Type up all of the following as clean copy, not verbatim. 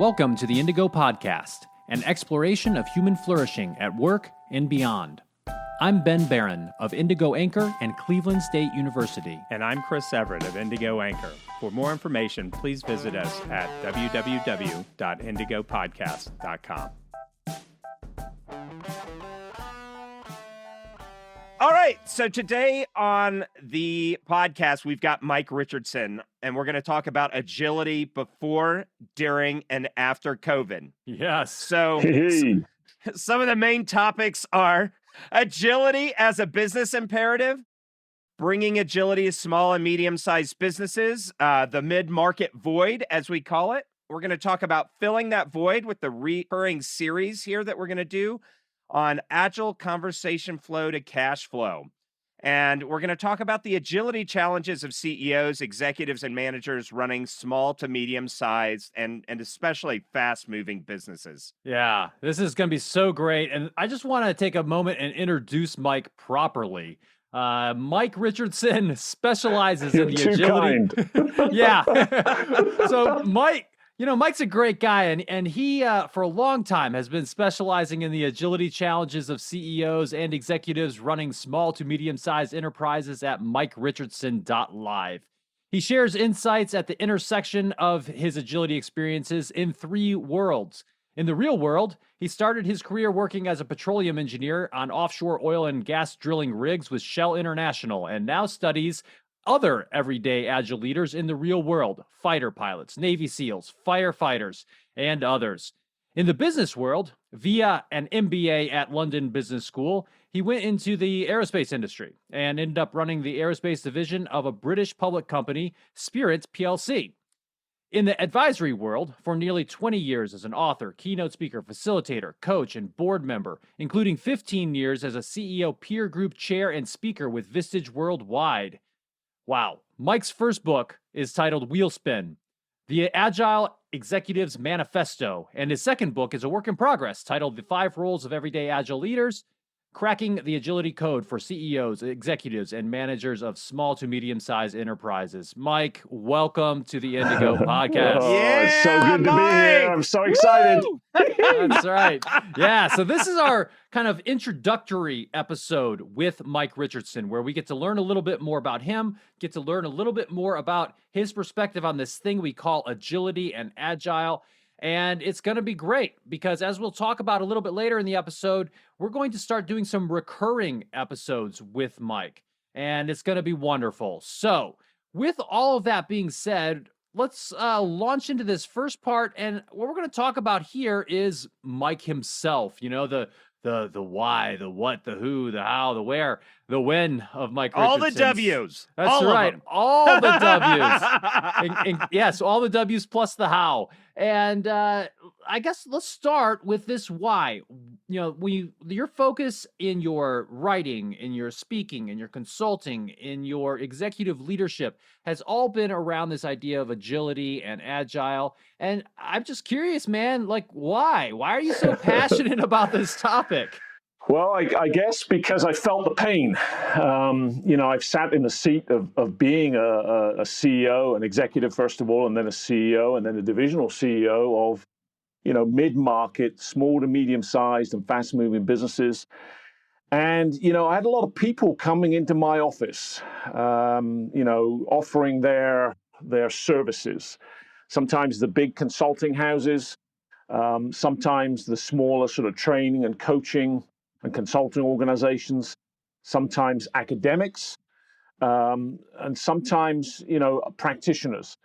Welcome to the Indigo Podcast, an exploration of human flourishing at work and beyond. I'm Ben Barron of Indigo Anchor and Cleveland State University. And I'm Chris Everett of Indigo Anchor. For more information, please visit us at www.indigopodcast.com. All right, so today on the podcast, we've got Mike Richardson, and we're going to talk about agility before, during, and after COVID. Yes. So some of the main topics are agility as a business imperative, bringing agility to small and medium-sized businesses, the mid-market void, as we call it. We're going to talk about filling that void with the recurring series here that we're going to do on Agile conversation flow to cash flow. And we're going to talk about the agility challenges of CEOs, executives, and managers running small to medium-sized and especially fast-moving businesses. Yeah, this is going to be so great. And I just want to take a moment and introduce Mike properly. Mike Richardson specializes in the agility. Yeah. So Mike's a great guy, and he, for a long time, has been specializing in the agility challenges of CEOs and executives running small to medium-sized enterprises at MikeRichardson.live. He shares insights at the intersection of his agility experiences in three worlds. In the real world, he started his career working as a petroleum engineer on offshore oil and gas drilling rigs with Shell International, and now studies other everyday Agile leaders in the real world: fighter pilots, Navy SEALs, firefighters, and others. In the business world, via an MBA at London Business School, he went into the aerospace industry and ended up running the Aerospace Division of a British public company, Spirent plc. In the advisory world, for nearly 20 years as an author, keynote speaker, facilitator, coach, and board member, including 15 years as a CEO peer group chair and speaker with Vistage Worldwide. Wow. Mike's first book is titled Wheelspin, The Agile Executive's Manifesto, and his second book is a work in progress titled The 5 Roles of Everyday Agile Leaders, Cracking the Agility Code for CEOs, Executives, and Managers of Small to Medium-Sized Enterprises. Mike, welcome to the Indigo Podcast. It's so good to be here. I'm so excited. That's right. Yeah, so this is our kind of introductory episode with Mike Richardson, where we get to learn a little bit more about him, get to learn a little bit more about his perspective on this thing we call agility and agile. And it's going to be great because, as we'll talk about a little bit later in the episode, we're going to start doing some recurring episodes with Mike, and it's going to be wonderful. So with all of that being said, let's launch into this first part. And what we're going to talk about here is Mike himself, the why, the what, the who, the how, the where, the when of Mike Richardson. All the W's. That's all right. All the W's. Yes, all the W's plus the how. And I guess let's start with this why. Your focus in your writing, in your speaking, in your consulting, in your executive leadership has all been around this idea of agility and agile. And I'm just curious, man, why? Why are you so passionate about this topic? Well, I guess because I felt the pain. I've sat in the seat of being a CEO, an executive, first of all, and then a CEO, and then a divisional CEO of, mid-market, small to medium-sized and fast-moving businesses. And, I had a lot of people coming into my office, offering their services. Sometimes the big consulting houses, sometimes the smaller sort of training and coaching and consulting organizations, sometimes academics, and sometimes, practitioners.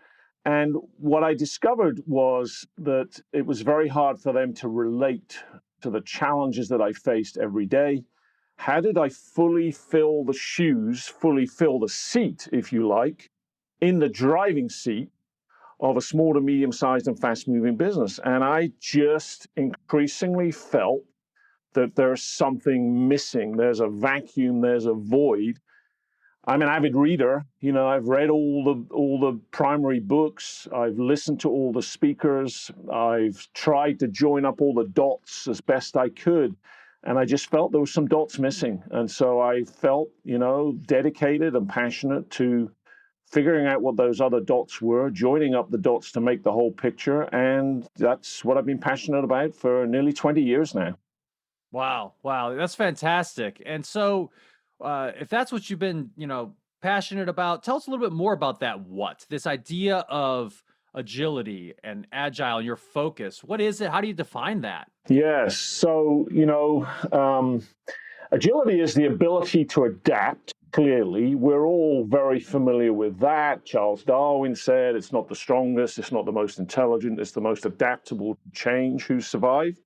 And what I discovered was that it was very hard for them to relate to the challenges that I faced every day. How did I fully fill the shoes, fully fill the seat, if you like, in the driving seat of a small to medium-sized and fast-moving business? And I just increasingly felt that there's something missing. There's a vacuum, there's a void. I'm an avid reader. I've read all the primary books. I've listened to all the speakers. I've tried to join up all the dots as best I could. And I just felt there was some dots missing. And so I felt, dedicated and passionate to figuring out what those other dots were, joining up the dots to make the whole picture. And that's what I've been passionate about for nearly 20 years now. Wow. Wow. That's fantastic. And so if that's what you've been, passionate about, tell us a little bit more about this idea of agility and agile and your focus. What is it? How do you define that? Yes. So, agility is the ability to adapt. Clearly, we're all very familiar with that. Charles Darwin said it's not the strongest, it's not the most intelligent, it's the most adaptable to change who survive.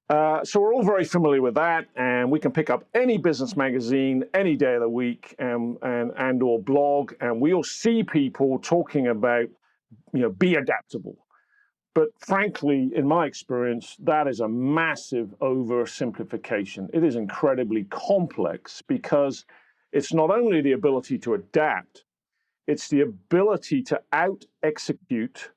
So we're all very familiar with that, and we can pick up any business magazine any day of the week and or blog, and we all see people talking about, be adaptable. But frankly, in my experience, that is a massive oversimplification. It is incredibly complex because it's not only the ability to adapt, it's the ability to out-execute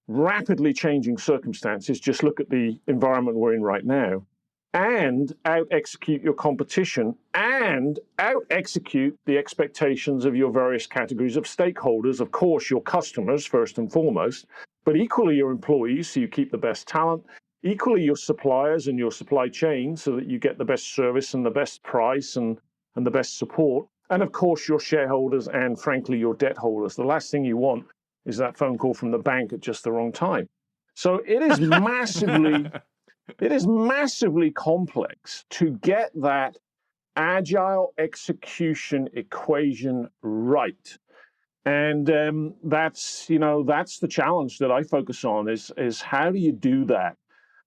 rapidly changing circumstances. Just look at the environment we're in right now, and out-execute your competition and out-execute the expectations of your various categories of stakeholders. Of course, your customers first and foremost, but equally your employees, so you keep the best talent, equally your suppliers and your supply chain so that you get the best service and the best price and the best support, and of course your shareholders and frankly your debt holders. The last thing you want is that phone call from the bank at just the wrong time. So it is massively complex to get that agile execution equation right. And that's the challenge that I focus on is how do you do that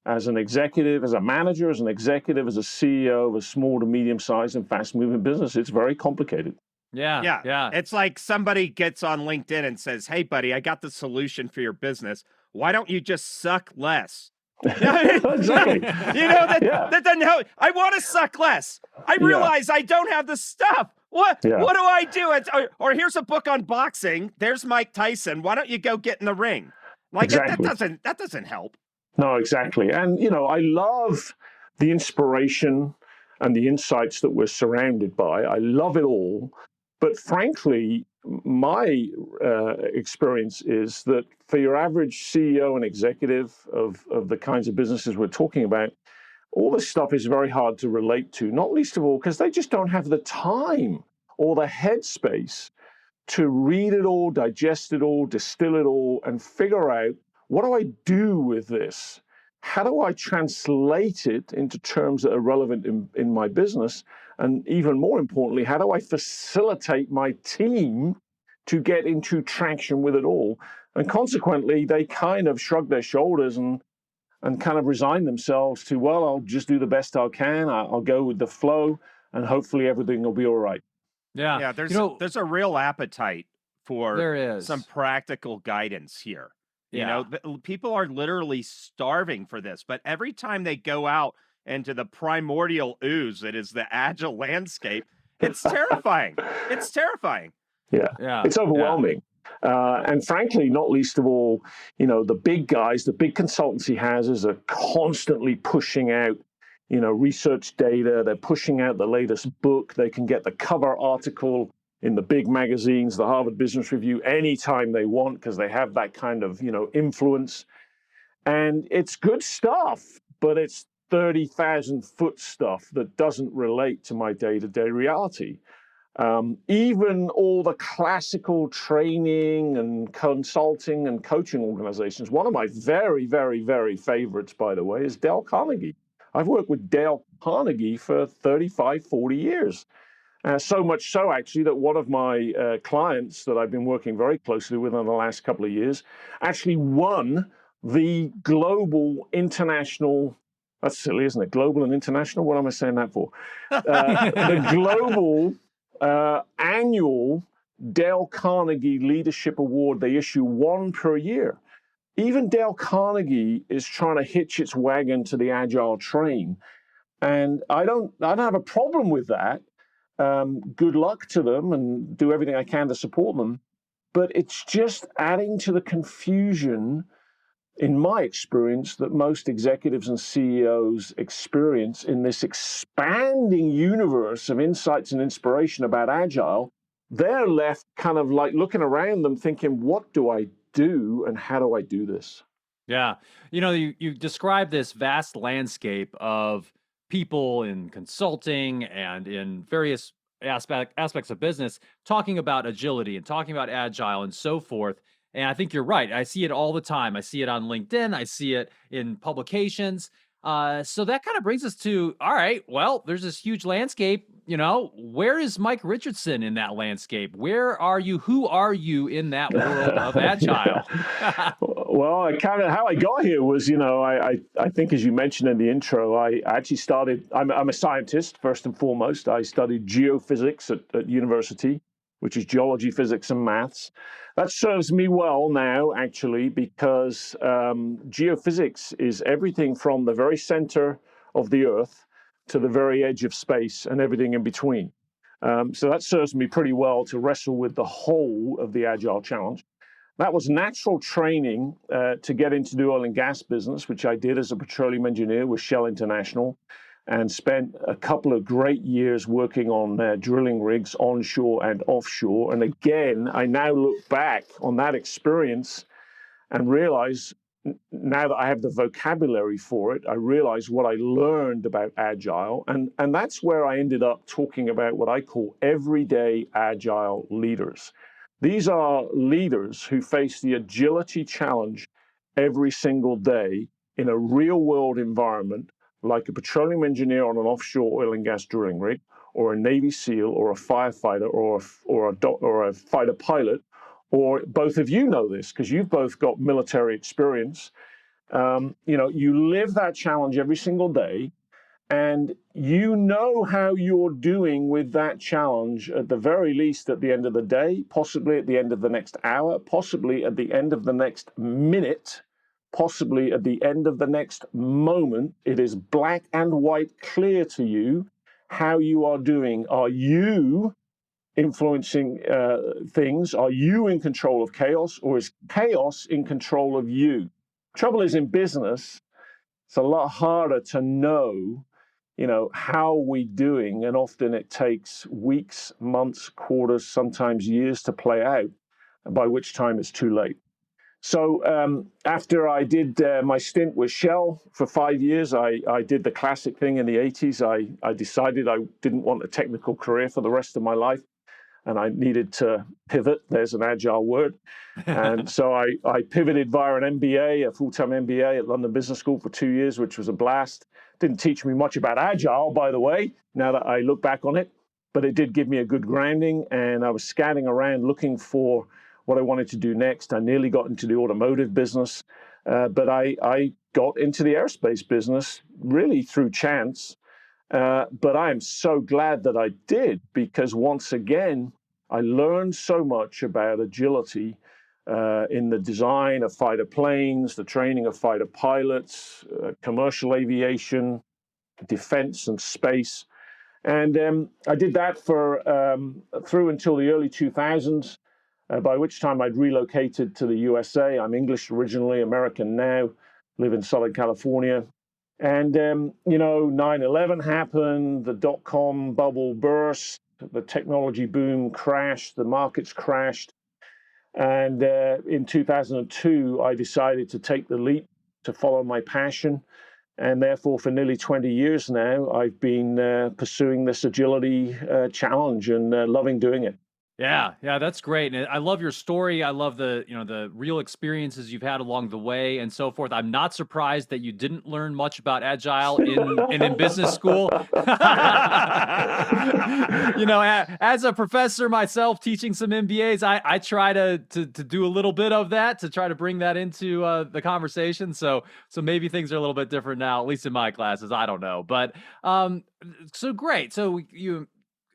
as an executive, as a manager, as an executive, as a CEO of a small to medium-sized and fast-moving business. It's very complicated. Yeah. It's like somebody gets on LinkedIn and says, "Hey, buddy, I got the solution for your business. Why don't you just suck less?" Exactly. That doesn't help. I want to suck less. I realize I don't have the stuff. What do I do? Or here's a book on boxing. There's Mike Tyson. Why don't you go get in the ring? Like exactly. that doesn't help. No, exactly. And I love the inspiration and the insights that we're surrounded by. I love it all. But frankly, my experience is that for your average CEO and executive of the kinds of businesses we're talking about, all this stuff is very hard to relate to, not least of all because they just don't have the time or the headspace to read it all, digest it all, distill it all, and figure out, what do I do with this? How do I translate it into terms that are relevant in my business? And even more importantly, how do I facilitate my team to get into traction with it all? And consequently, they kind of shrug their shoulders and kind of resign themselves to, well, I'll just do the best I can. I'll go with the flow, and hopefully everything will be all right. Yeah. There's a real appetite for some practical guidance here. People are literally starving for this, but every time they go out into the primordial ooze that is the agile landscape, it's terrifying. It's terrifying. Yeah. It's overwhelming. And frankly, not least of all, the big guys, the big consultancy houses are constantly pushing out, research data. They're pushing out the latest book. They can get the cover article in the big magazines, the Harvard Business Review, anytime they want, because they have that kind of, influence. And it's good stuff, but it's 30,000-foot stuff that doesn't relate to my day-to-day reality. Even all the classical training and consulting and coaching organizations, one of my very, very, very favorites, by the way, is Dale Carnegie. I've worked with Dale Carnegie for 35, 40 years. So much so, actually, that one of my clients that I've been working very closely with in the last couple of years actually won the global international, that's silly, isn't it? Global and international? What am I saying that for? The global annual Dale Carnegie Leadership Award. They issue one per year. Even Dale Carnegie is trying to hitch its wagon to the Agile train. And I don't have a problem with that. Good luck to them and do everything I can to support them. But it's just adding to the confusion, in my experience, that most executives and CEOs experience in this expanding universe of insights and inspiration about Agile. they're left kind of like looking around them thinking, what do I do and how do I do this? Yeah. You described this vast landscape of people in consulting and in various aspects of business talking about agility and talking about agile and so forth. And I think you're right. I see it all the time. I see it on LinkedIn. I see it in publications. So that kind of brings us to, all right, well, there's this huge landscape. Where is Mike Richardson in that landscape? Where are you? Who are you in that world of agile? Well, how I got here was, I think as you mentioned in the intro, I actually started, I'm a scientist first and foremost. I studied geophysics at university, which is geology, physics, and maths. That serves me well now, actually, because geophysics is everything from the very center of the Earth to the very edge of space and everything in between. So that serves me pretty well to wrestle with the whole of the Agile challenge. That was natural training to get into the oil and gas business, which I did as a petroleum engineer with Shell International, and spent a couple of great years working on drilling rigs onshore and offshore. And again, I now look back on that experience and realize, now that I have the vocabulary for it, I realize what I learned about Agile. And that's where I ended up talking about what I call everyday Agile leaders. These are leaders who face the agility challenge every single day in a real world environment, like a petroleum engineer on an offshore oil and gas drilling rig, or a Navy SEAL, or a firefighter, or a fighter pilot, or both of you know this because you've both got military experience. You live that challenge every single day, and you know how you're doing with that challenge at the very least at the end of the day, possibly at the end of the next hour, possibly at the end of the next minute, possibly at the end of the next moment. It is black and white clear to you how you are doing. Are you influencing things? Are you in control of chaos, or is chaos in control of you? Trouble is, in business, it's a lot harder to know, how are we doing? And often it takes weeks, months, quarters, sometimes years to play out, by which time it's too late. So after I did my stint with Shell for 5 years, I did the classic thing in the 80s. I decided I didn't want a technical career for the rest of my life, and I needed to pivot. There's an Agile word. And so I pivoted via an MBA, a full-time MBA at London Business School for 2 years, which was a blast. Didn't teach me much about Agile, by the way, now that I look back on it, but it did give me a good grounding, and I was scanning around looking for what I wanted to do next. I nearly got into the automotive business, but I got into the aerospace business really through chance. But I am so glad that I did, because once again, I learned so much about agility in the design of fighter planes, the training of fighter pilots, commercial aviation, defense and space. And I did that for through until the early 2000s, by which time I'd relocated to the USA. I'm English originally, American now, live in Southern California. And, 9/11 happened, the dot-com bubble burst, the technology boom crashed, the markets crashed. And in 2002, I decided to take the leap to follow my passion. And therefore, for nearly 20 years now, I've been pursuing this agility challenge and loving doing it. Yeah, that's great. And I love your story. I love the real experiences you've had along the way and so forth. I'm not surprised that you didn't learn much about Agile in business school. As a professor myself teaching some MBAs, I try to do a little bit of that, to try to bring that into the conversation. So maybe things are a little bit different now, at least in my classes. I don't know. But so great. So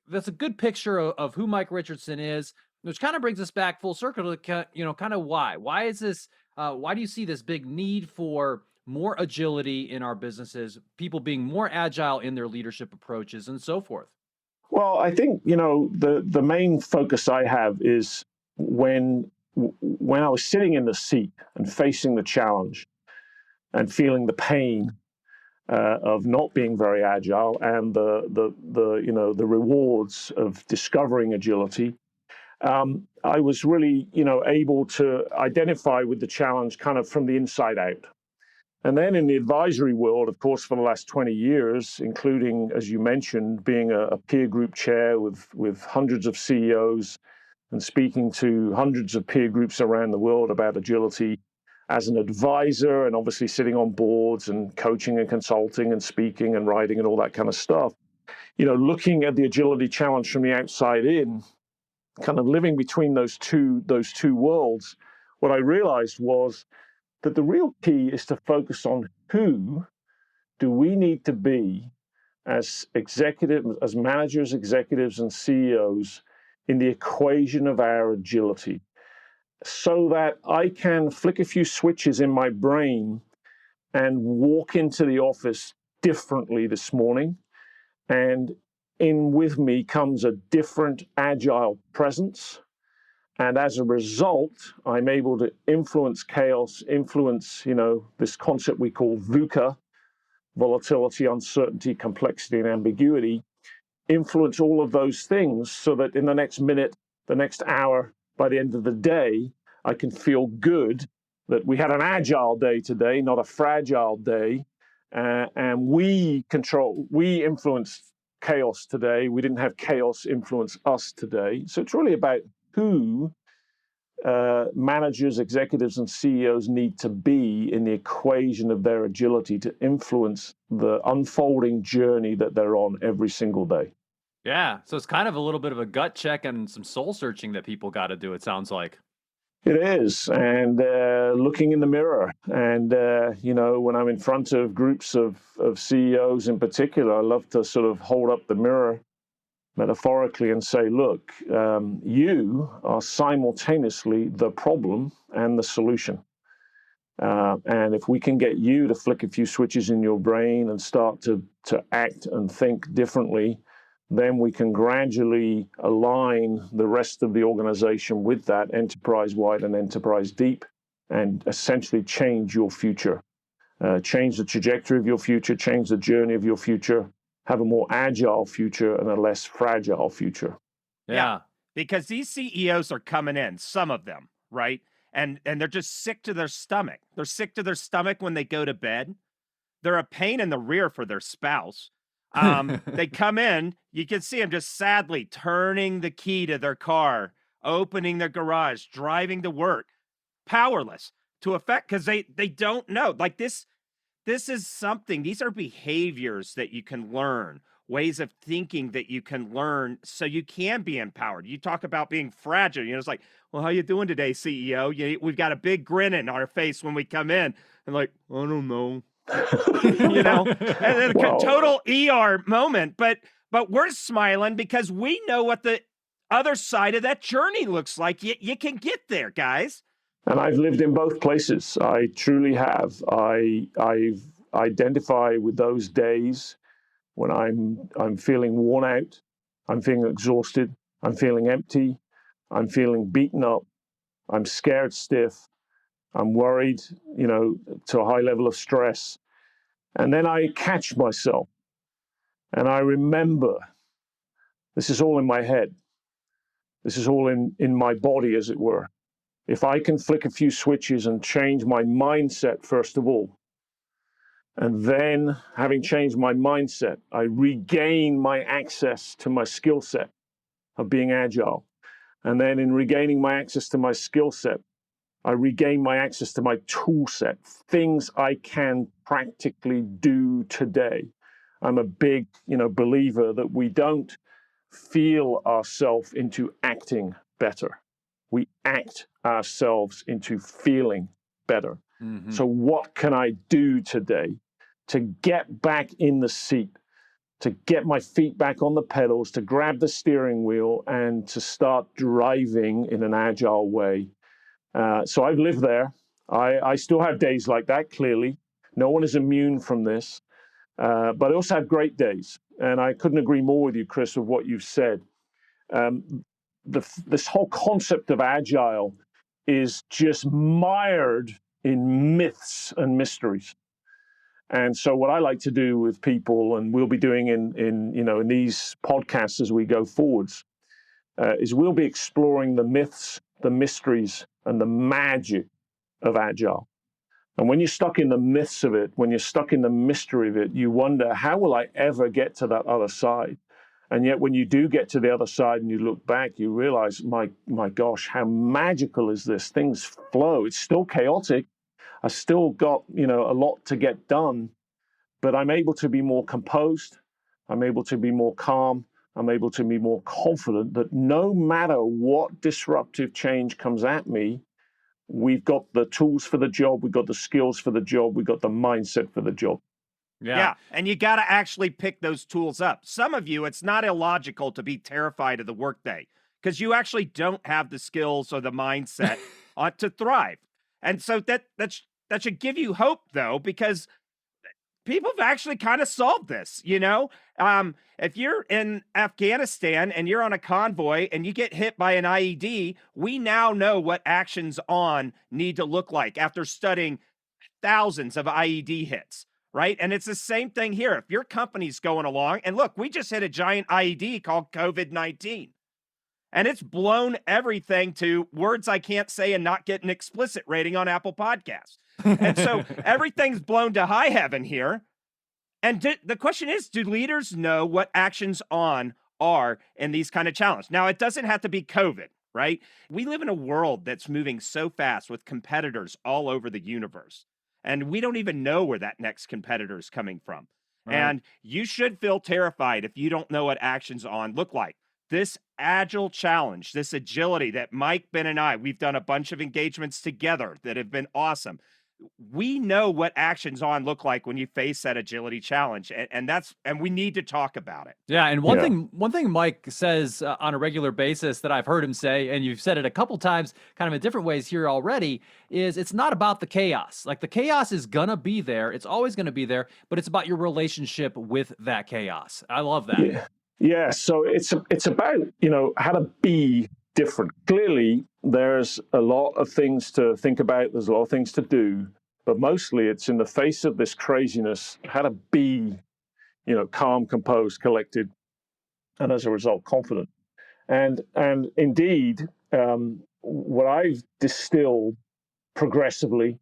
that's a good picture of who Mike Richardson is, which kind of brings us back full circle to kind of why. Why is this? Why do you see this big need for more agility in our businesses, people being more agile in their leadership approaches and so forth? Well, I think, the main focus I have is when I was sitting in the seat and facing the challenge and feeling the pain of not being very agile, and the rewards of discovering agility. I was really, able to identify with the challenge kind of from the inside out. And then in the advisory world, of course, for the last 20 years, including, as you mentioned, being a peer group chair with hundreds of CEOs and speaking to hundreds of peer groups around the world about agility as an advisor, and obviously sitting on boards and coaching and consulting and speaking and writing and all that kind of stuff, looking at the agility challenge from the outside in, kind of living between those two worlds, what I realized was that the real key is to focus on who do we need to be as executives, as managers, executives, and CEOs in the equation of our agility, so that I can flick a few switches in my brain and walk into the office differently this morning. And in with me comes a different agile presence. And as a result, I'm able to influence chaos, influence, this concept we call VUCA, volatility, uncertainty, complexity, and ambiguity, influence all of those things so that in the next minute, the next hour, by the end of the day, I can feel good that we had an agile day today, not a fragile day. And we influenced chaos today. We didn't have chaos influence us today. So it's really about who managers, executives, and CEOs need to be in the equation of their agility to influence the unfolding journey that they're on every single day. Yeah, so it's kind of a little bit of a gut check and some soul searching that people got to do, it sounds like. It is, and looking in the mirror. And, when I'm in front of groups of CEOs in particular, I love to sort of hold up the mirror metaphorically and say, look, you are simultaneously the problem and the solution. And if we can get you to flick a few switches in your brain and start to act and think differently, then we can gradually align the rest of the organization with that enterprise-wide and enterprise-deep, and essentially change your future, change the trajectory of your future, change the journey of your future, have a more agile future and a less fragile future. Yeah, because these CEOs are coming in, some of them, right? And they're just sick to their stomach. They're sick to their stomach when they go to bed. They're a pain in the rear for their spouse. They come in, you can see them just sadly turning the key to their car, opening their garage, driving to work, powerless to affect, because they don't know. Like this is something, these are behaviors that you can learn, ways of thinking that you can learn so you can be empowered. You talk about being fragile. It's like, well, how you doing today, CEO? We've got a big grin in our face when we come in and like, I don't know. And then a total ER moment, but we're smiling because we know what the other side of that journey looks like. You can get there, guys. And I've lived in both places. I truly have. I've identified with those days when I'm feeling worn out, I'm feeling exhausted, I'm feeling empty, I'm feeling beaten up, I'm scared stiff, I'm worried, to a high level of stress. And then I catch myself and I remember this is all in my head. This is all in my body, as it were. If I can flick a few switches and change my mindset, first of all, and then having changed my mindset, I regain my access to my skill set of being agile. And then in regaining my access to my skill set, I regain my access to my tool set, things I can practically do today. I'm a big, believer that we don't feel ourselves into acting better. We act ourselves into feeling better. Mm-hmm. So what can I do today to get back in the seat, to get my feet back on the pedals, to grab the steering wheel and to start driving in an agile way? So I've lived there. I still have days like that, clearly. No one is immune from this. But I also have great days. And I couldn't agree more with you, Chris, with what you've said. This whole concept of agile is just mired in myths and mysteries. And so what I like to do with people, and we'll be doing in these podcasts as we go forwards, is we'll be exploring the myths, the mysteries, and the magic of Agile. And when you're stuck in the myths of it, when you're stuck in the mystery of it, you wonder, how will I ever get to that other side? And yet when you do get to the other side and you look back, you realize, my gosh, how magical is this? Things flow. It's still chaotic. I still got, a lot to get done, but I'm able to be more composed. I'm able to be more calm. I'm able to be more confident that no matter what disruptive change comes at me, we've got the tools for the job, we've got the skills for the job, we've got the mindset for the job. Yeah. And you got to actually pick those tools up. Some of you, it's not illogical to be terrified of the workday because you actually don't have the skills or the mindset to thrive. And so that should give you hope, though, because people have actually kind of solved this, If you're in Afghanistan and you're on a convoy and you get hit by an IED, we now know what actions on need to look like after studying thousands of IED hits, right? And it's the same thing here. If your company's going along, and look, we just hit a giant IED called COVID-19. And it's blown everything to words I can't say and not get an explicit rating on Apple Podcasts. And so everything's blown to high heaven here. And the question is, do leaders know what actions on are in these kind of challenges? Now, it doesn't have to be COVID, right? We live in a world that's moving so fast with competitors all over the universe. And we don't even know where that next competitor is coming from. Right. And you should feel terrified if you don't know what actions on look like. This Agile challenge, this agility that Mike, Ben, and I, we've done a bunch of engagements together that have been awesome. We know what actions on look like when you face that agility challenge, and we need to talk about it. Yeah, and one thing Mike says on a regular basis that I've heard him say, and you've said it a couple times, kind of in different ways here already, is it's not about the chaos. Like the chaos is gonna be there, it's always gonna be there, but it's about your relationship with that chaos. I love that. Yeah. So it's about how to be different. Clearly, there's a lot of things to think about. There's a lot of things to do, but mostly it's in the face of this craziness, how to be, calm, composed, collected, and as a result, confident. And indeed, what I've distilled progressively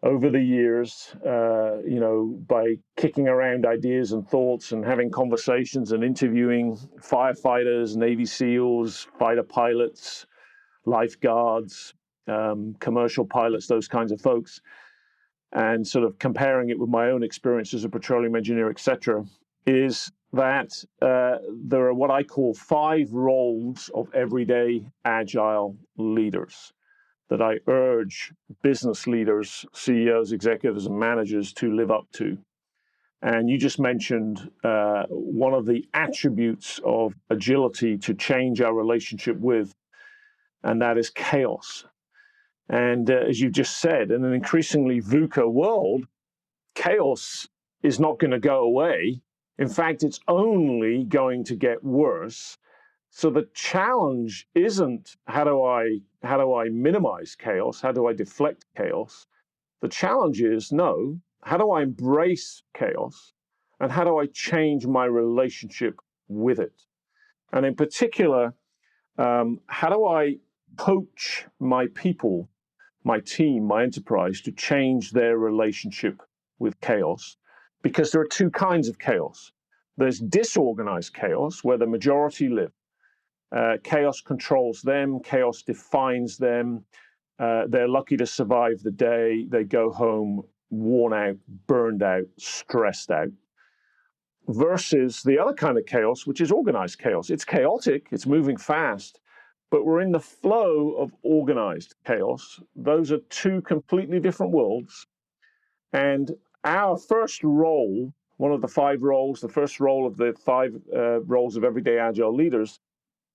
over the years, by kicking around ideas and thoughts and having conversations and interviewing firefighters, Navy SEALs, fighter pilots, lifeguards, commercial pilots, those kinds of folks, and sort of comparing it with my own experience as a petroleum engineer, etc., is that there are what I call 5 roles of everyday Agile leaders that I urge business leaders, CEOs, executives, and managers to live up to. And you just mentioned one of the attributes of agility to change our relationship with, and that is chaos. And as you just said, in an increasingly VUCA world, chaos is not going to go away. In fact, it's only going to get worse. So the challenge isn't how do I minimize chaos? How do I deflect chaos? The challenge is how do I embrace chaos? And how do I change my relationship with it? And in particular, how do I coach my people, my team, my enterprise to change their relationship with chaos? Because there are 2 kinds of chaos. There's disorganized chaos, where the majority live. Chaos controls them, chaos defines them. They're lucky to survive the day. They go home worn out, burned out, stressed out. Versus the other kind of chaos, which is organized chaos. It's chaotic, it's moving fast, but we're in the flow of organized chaos. Those are 2 completely different worlds. And our first role, one of the 5 roles, the first role of the 5 roles of everyday Agile leaders,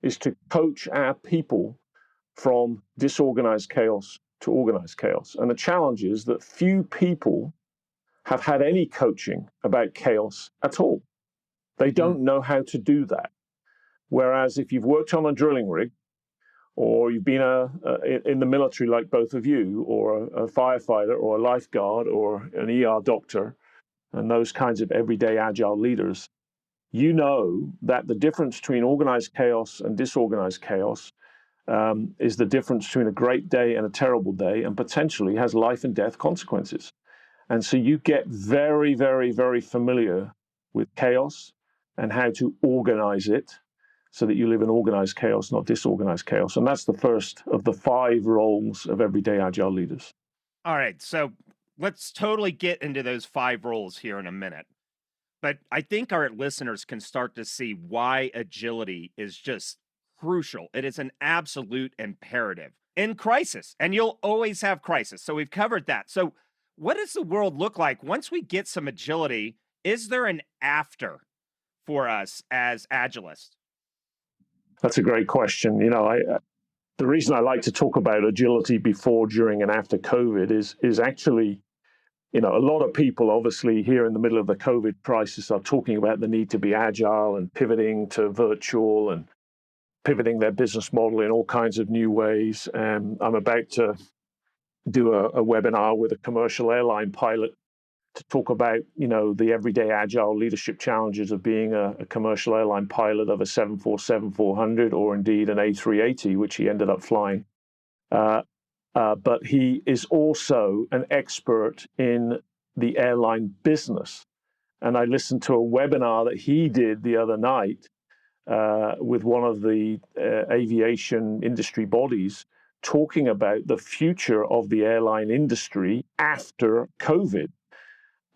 is to coach our people from disorganized chaos to organized chaos. And the challenge is that few people have had any coaching about chaos at all. They don't know how to do that. Whereas if you've worked on a drilling rig, or you've been in the military like both of you, or a firefighter, or a lifeguard, or an ER doctor, and those kinds of everyday Agile leaders, you know that the difference between organized chaos and disorganized chaos is the difference between a great day and a terrible day, and potentially has life and death consequences. And so you get very, very, very familiar with chaos and how to organize it so that you live in organized chaos, not disorganized chaos. And that's the first of the 5 roles of everyday Agile leaders. All right, so let's totally get into those 5 roles here in a minute. But I think our listeners can start to see why agility is just crucial. It is an absolute imperative in crisis, and you'll always have crisis. So we've covered that. So what does the world look like once we get some agility? Is there an after for us as agilists? That's a great question. The reason I like to talk about agility before, during, and after COVID is actually, a lot of people obviously here in the middle of the COVID crisis are talking about the need to be agile and pivoting to virtual and pivoting their business model in all kinds of new ways. I'm about to do a webinar with a commercial airline pilot to talk about, the everyday agile leadership challenges of being a commercial airline pilot of a 747-400 or indeed an A380, which he ended up flying. But he is also an expert in the airline business. And I listened to a webinar that he did the other night with one of the aviation industry bodies, talking about the future of the airline industry after COVID.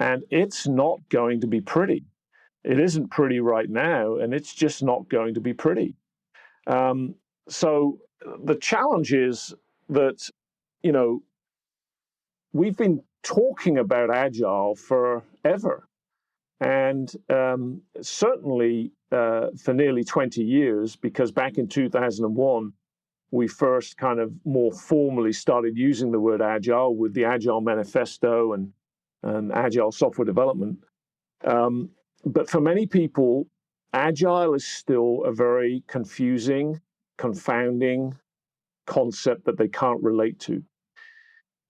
And it's not going to be pretty. It isn't pretty right now, and it's just not going to be pretty. So the challenge is that, we've been talking about Agile forever. And certainly for nearly 20 years, because back in 2001, we first kind of more formally started using the word Agile with the Agile Manifesto and Agile software development. But for many people, Agile is still a very confusing, confounding concept that they can't relate to.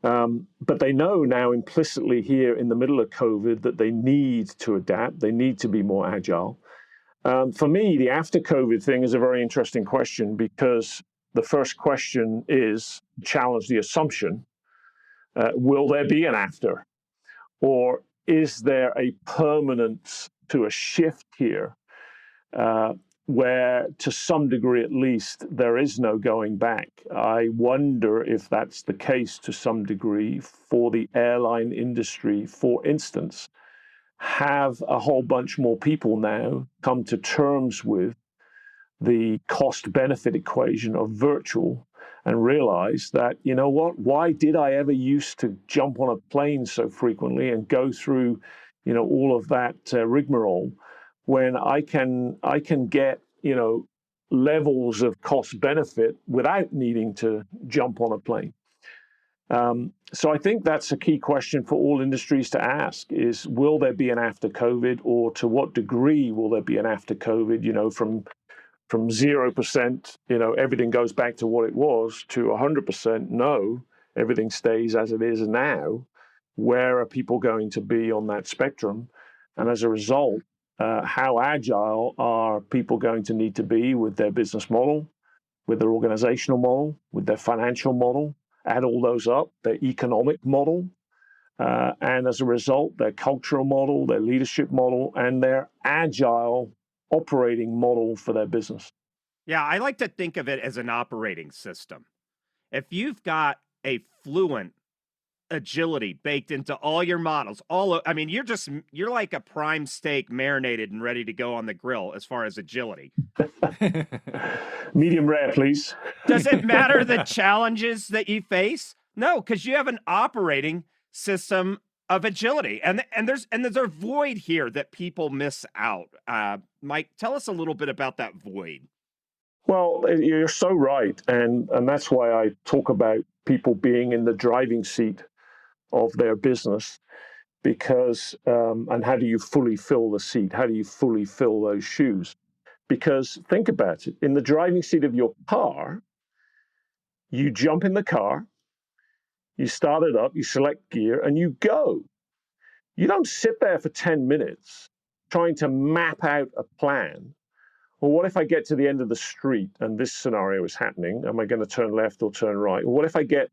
But they know now implicitly here in the middle of COVID that they need to adapt, they need to be more agile. For me, the after COVID thing is a very interesting question, because the first question is challenge the assumption, will there be an after? Or is there a permanence to a shift here where, to some degree at least, there is no going back? I wonder if that's the case to some degree for the airline industry, for instance. Have a whole bunch more people now come to terms with the cost-benefit equation of virtual and realize that, why did I ever used to jump on a plane so frequently and go through, all of that rigmarole, when I can get, levels of cost-benefit without needing to jump on a plane. So I think that's a key question for all industries to ask is, will there be an after COVID, or to what degree will there be an after COVID, from 0%, everything goes back to what it was, to 100%, no, everything stays as it is now. Where are people going to be on that spectrum? And as a result, how agile are people going to need to be with their business model, with their organizational model, with their financial model? Add all those up, their economic model, and as a result, their cultural model, their leadership model, and their agile operating model for their business. Yeah, I like to think of it as an operating system. If you've got a fluent agility baked into all your models, you're like a prime steak marinated and ready to go on the grill as far as agility. Medium rare, please. Does it matter the challenges that you face? No, because you have an operating system of agility, and there's a void here that people miss out. Mike, tell us a little bit about that void. Well, you're so right, and that's why I talk about people being in the driving seat of their business, because and how do you fully fill the seat? How do you fully fill those shoes? Because think about it, in the driving seat of your car, you jump in the car, you start it up, you select gear, and you go. You don't sit there for 10 minutes trying to map out a plan. Well, what if I get to the end of the street and this scenario is happening? Am I going to turn left or turn right? Or what if I get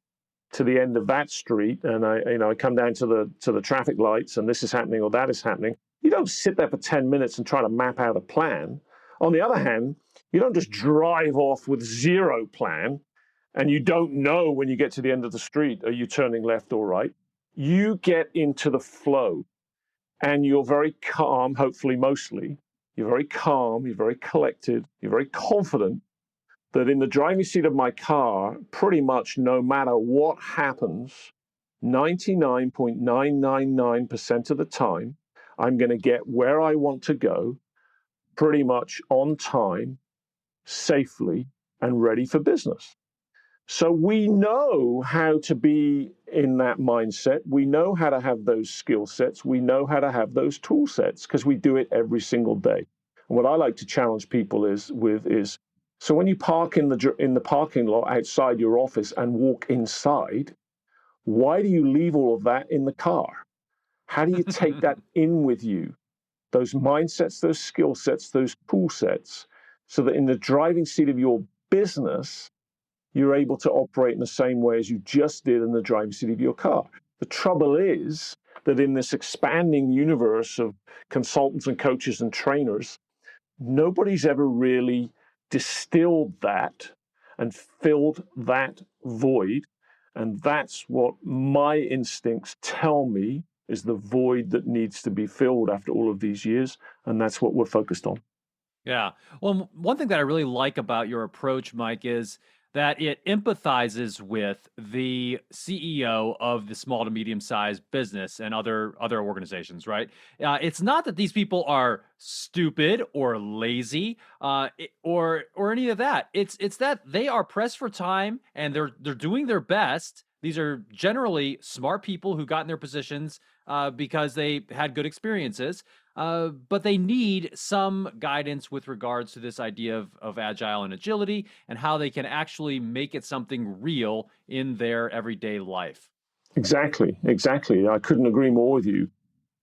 to the end of that street and I come down to the traffic lights and this is happening or that is happening? You don't sit there for 10 minutes and try to map out a plan. On the other hand, you don't just drive off with zero plan and you don't know when you get to the end of the street, are you turning left or right? You get into the flow and you're very calm, hopefully mostly. You're very calm, you're very collected, you're very confident that in the driving seat of my car, pretty much no matter what happens, 99.999% of the time, I'm going to get where I want to go pretty much on time, safely, and ready for business. So we know how to be in that mindset. We know how to have those skill sets. We know how to have those tool sets because we do it every single day. And what I like to challenge people is, so when you park in the parking lot outside your office and walk inside, why do you leave all of that in the car? How do you take that in with you? Those mindsets, those skill sets, those tool sets, so that in the driving seat of your business, you're able to operate in the same way as you just did in the driving seat of your car. The trouble is that in this expanding universe of consultants and coaches and trainers, nobody's ever really distilled that and filled that void. And that's what my instincts tell me is the void that needs to be filled after all of these years. And that's what we're focused on. Yeah. Well, one thing that I really like about your approach, Mike, is that it empathizes with the CEO of the small to medium-sized business and other organizations, right? It's not that these people are stupid or lazy or any of that. It's that they are pressed for time and they're doing their best. These are generally smart people who got in their positions because they had good experiences. But they need some guidance with regards to this idea of agile and agility and how they can actually make it something real in their everyday life. Exactly. I couldn't agree more with you.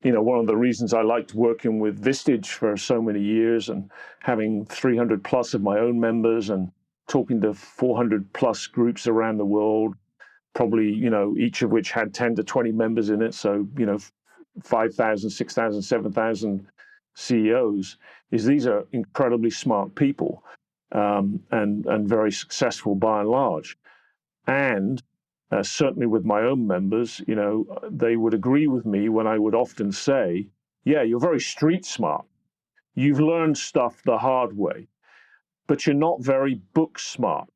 You know, one of the reasons I liked working with Vistage for so many years and having 300 plus of my own members and talking to 400 plus groups around the world, probably, you know, each of which had 10 to 20 members in it. So, you know, 5,000, 6,000, 7,000 CEOs, is these are incredibly smart people and very successful by and large. And certainly with my own members, you know, they would agree with me when I would often say, yeah, you're very street smart. You've learned stuff the hard way, but you're not very book smart.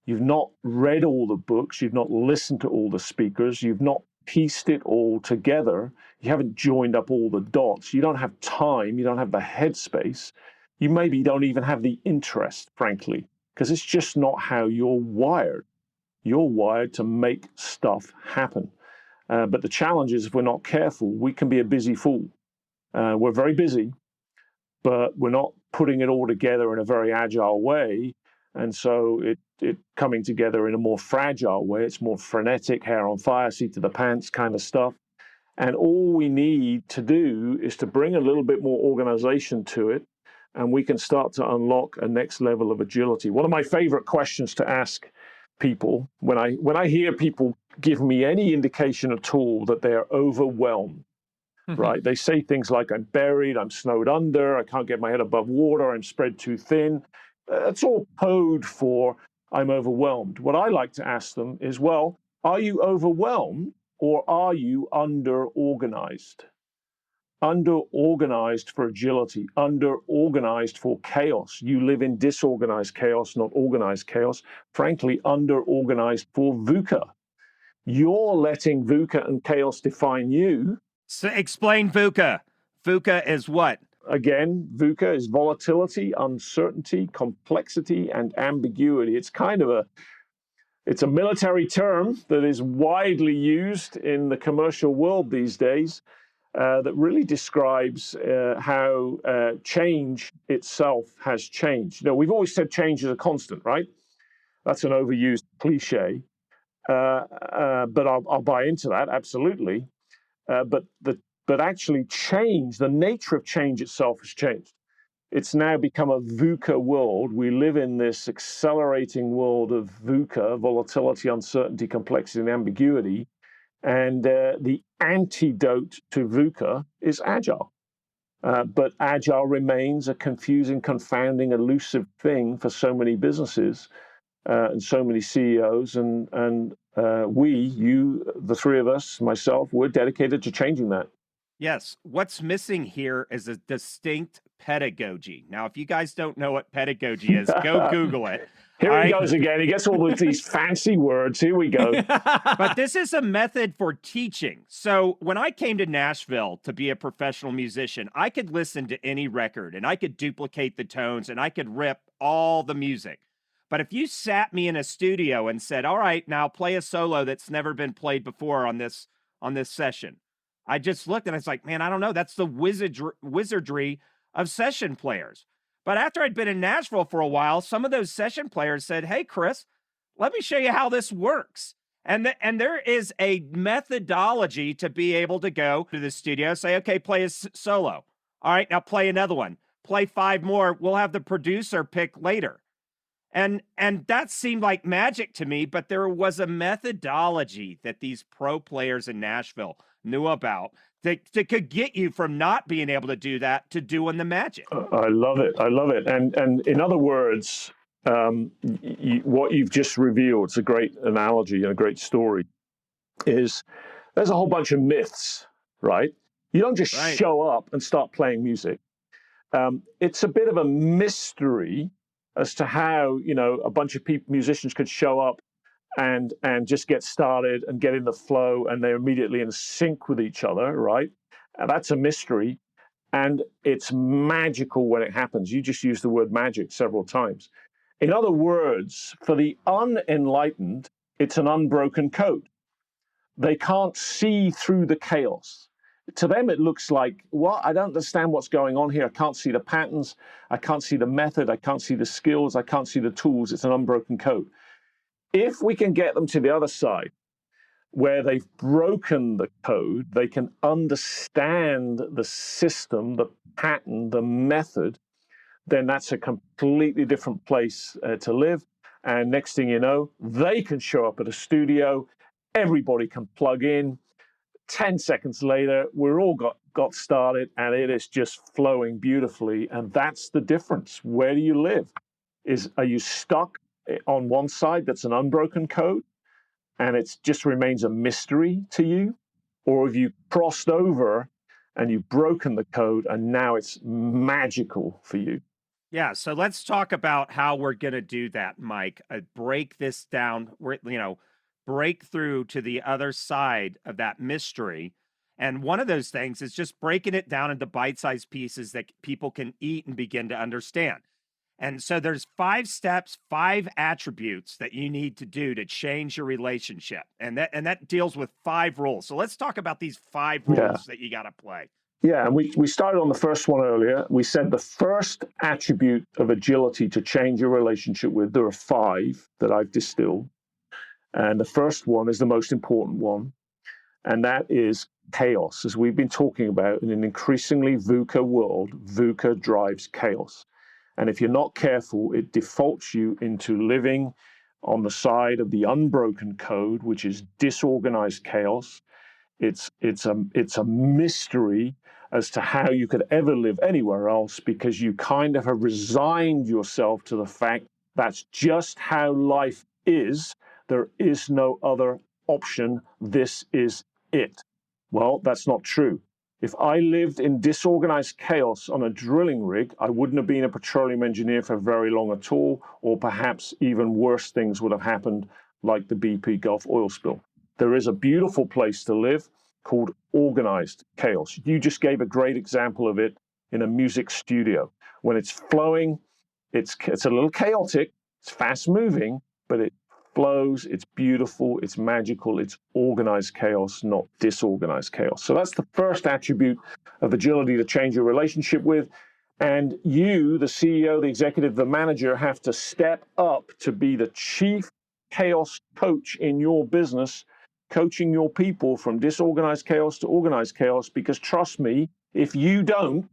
You've not read all the books. You've not listened to all the speakers. You've not pieced it all together. You haven't joined up all the dots. You don't have time. You don't have the headspace. You maybe don't even have the interest, frankly, because it's just not how you're wired. You're wired to make stuff happen. But the challenge is if we're not careful, we can be a busy fool. We're very busy, but we're not putting it all together in a very agile way. And so it coming together in a more fragile way. It's more frenetic, hair on fire, seat to the pants kind of stuff. And all we need to do is to bring a little bit more organization to it, and we can start to unlock a next level of agility. One of my favorite questions to ask people when I hear people give me any indication at all that they are overwhelmed, right? They say things like, I'm buried, I'm snowed under, I can't get my head above water, I'm spread too thin. That's all code for I'm overwhelmed. What I like to ask them is, well, are you overwhelmed or are you under-organized? Under-organized for agility, under-organized for chaos. You live in disorganized chaos, not organized chaos. Frankly, under-organized for VUCA. You're letting VUCA and chaos define you. So explain VUCA. VUCA is what? Again, VUCA is volatility, uncertainty, complexity, and ambiguity. It's kind of it's a military term that is widely used in the commercial world these days that really describes how change itself has changed. You know, we've always said change is a constant, right? That's an overused cliche, but I'll buy into that, absolutely. But but actually change, the nature of change itself has changed. It's now become a VUCA world. We live in this accelerating world of VUCA, volatility, uncertainty, complexity, and ambiguity. And the antidote to VUCA is Agile. But Agile remains a confusing, confounding, elusive thing for so many businesses and so many CEOs. And you, the three of us, myself, we're dedicated to changing that. Yes. What's missing here is a distinct pedagogy. Now, if you guys don't know what pedagogy is, go Google it. Here he goes again. He gets all of these fancy words. Here we go. But this is a method for teaching. So when I came to Nashville to be a professional musician, I could listen to any record and I could duplicate the tones and I could rip all the music. But if you sat me in a studio and said, all right, now play a solo that's never been played before on this session, I just looked and I was like, man, I don't know. That's the wizardry of session players. But after I'd been in Nashville for a while, some of those session players said, hey, Chris, let me show you how this works. And there is a methodology to be able to go to the studio, say, okay, play a solo. All right, now play another one. Play 5 more. We'll have the producer pick later. And that seemed like magic to me, but there was a methodology that these pro players in Nashville knew about that could get you from not being able to do that to doing the magic. I love it. I love it. And in other words, what you've just revealed, it's a great analogy and a great story, is there's a whole bunch of myths, right? You don't just show up and start playing music. It's a bit of a mystery as to how, a bunch of musicians could show up and just get started and get in the flow, and they're immediately in sync with each other, right? And that's a mystery, and it's magical when it happens. You just used the word magic several times. In other words, for the unenlightened, it's an unbroken code. They can't see through the chaos. To them, it looks like, I don't understand what's going on here. I can't see the patterns. I can't see the method. I can't see the skills. I can't see the tools. It's an unbroken code. If we can get them to the other side, where they've broken the code, they can understand the system, the pattern, the method, then that's a completely different place to live. And next thing you know, they can show up at a studio. Everybody can plug in. 10 seconds later, we're all got started, and it is just flowing beautifully. And that's the difference. Where do you live? Are you stuck on one side that's an unbroken code, and it just remains a mystery to you? Or have you crossed over and you've broken the code, and now it's magical for you? Yeah, so let's talk about how we're going to do that, Mike. Break this down. Break through to the other side of that mystery. And one of those things is just breaking it down into bite-sized pieces that people can eat and begin to understand. And so there's 5 steps, 5 attributes that you need to do to change your relationship. And that deals with 5 rules. So let's talk about these 5 rules that you got to play. Yeah, and we started on the first one earlier. We said the first attribute of agility to change your relationship with, there are 5 that I've distilled. And the first one is the most important one, and that is chaos. As we've been talking about, in an increasingly VUCA world, VUCA drives chaos. And if you're not careful, it defaults you into living on the side of the unbroken code, which is disorganized chaos. It's a mystery as to how you could ever live anywhere else, because you kind of have resigned yourself to the fact that's just how life is. There is no other option. This is it. Well, that's not true. If I lived in disorganized chaos on a drilling rig, I wouldn't have been a petroleum engineer for very long at all, or perhaps even worse things would have happened, like the BP Gulf oil spill. There is a beautiful place to live called organized chaos. You just gave a great example of it in a music studio. When it's flowing, it's a little chaotic, it's fast moving, but it flows, it's beautiful, it's magical, it's organized chaos, not disorganized chaos. So that's the first attribute of agility to change your relationship with. And you, the CEO, the executive, the manager, have to step up to be the chief chaos coach in your business, coaching your people from disorganized chaos to organized chaos, because trust me, if you don't,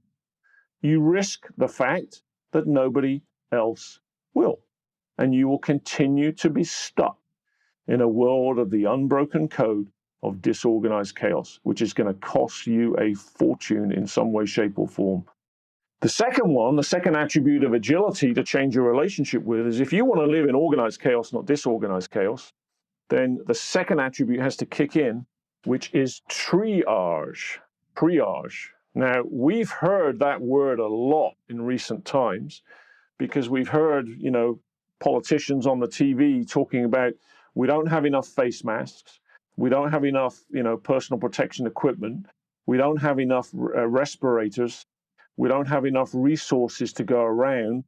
you risk the fact that nobody else will. And you will continue to be stuck in a world of the unbroken code of disorganized chaos, which is going to cost you a fortune in some way, shape, or form. The second attribute of agility to change your relationship with is, if you want to live in organized chaos, not disorganized chaos, then the second attribute has to kick in, which is triage. Triage. Now, we've heard that word a lot in recent times, because we've heard, politicians on the TV talking about, we don't have enough face masks, we don't have enough, personal protection equipment, we don't have enough respirators, we don't have enough resources to go around.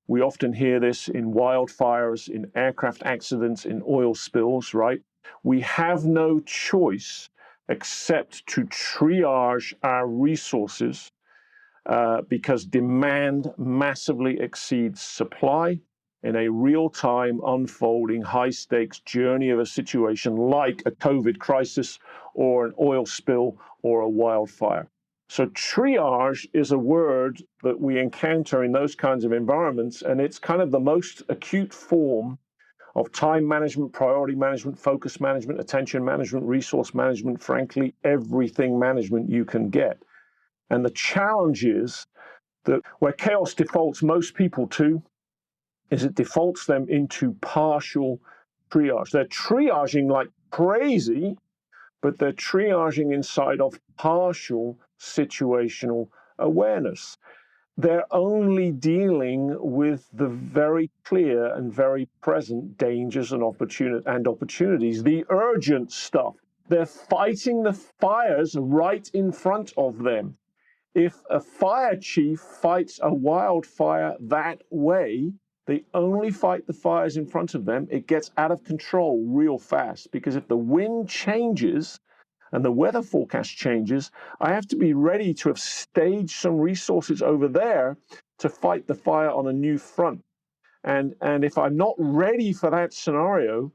We often hear this in wildfires, in aircraft accidents, in oil spills, right? We have no choice except to triage our resources because demand massively exceeds supply in a real-time unfolding high-stakes journey of a situation like a COVID crisis or an oil spill or a wildfire. So triage is a word that we encounter in those kinds of environments, and it's kind of the most acute form of time management, priority management, focus management, attention management, resource management, frankly, everything management you can get. And the challenge is that where chaos defaults most people to is it defaults them into partial triage. They're triaging like crazy, but they're triaging inside of partial situational awareness. They're only dealing with the very clear and very present dangers and opportunities, the urgent stuff. They're fighting the fires right in front of them. If a fire chief fights a wildfire that way, they only fight the fires in front of them. It gets out of control real fast, because if the wind changes and the weather forecast changes, I have to be ready to have staged some resources over there to fight the fire on a new front. And if I'm not ready for that scenario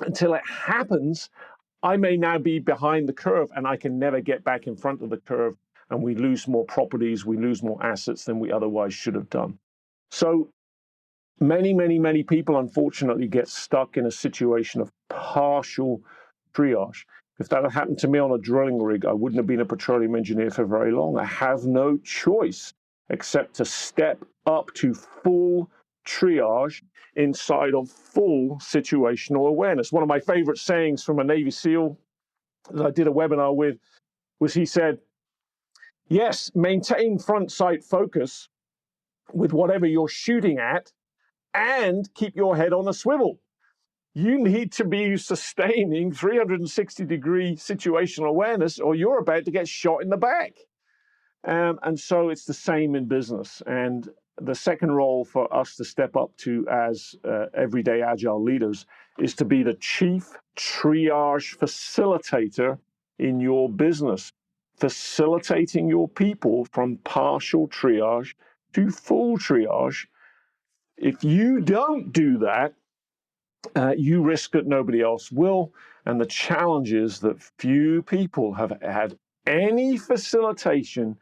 until it happens, I may now be behind the curve and I can never get back in front of the curve, and we lose more properties, we lose more assets than we otherwise should have done. So many people, unfortunately, get stuck in a situation of partial triage. If that had happened to me on a drilling rig, I wouldn't have been a petroleum engineer for very long. I have no choice except to step up to full triage inside of full situational awareness. One of my favorite sayings from a Navy SEAL that I did a webinar with was, he said, yes, maintain front sight focus with whatever you're shooting at and keep your head on a swivel. You need to be sustaining 360-degree situational awareness, or you're about to get shot in the back. And so it's the same in business. And the second role for us to step up to as everyday Agile leaders is to be the chief triage facilitator in your business, facilitating your people from partial triage to full triage. If you don't do that, you risk that nobody else will. And the challenge is that few people have had any facilitation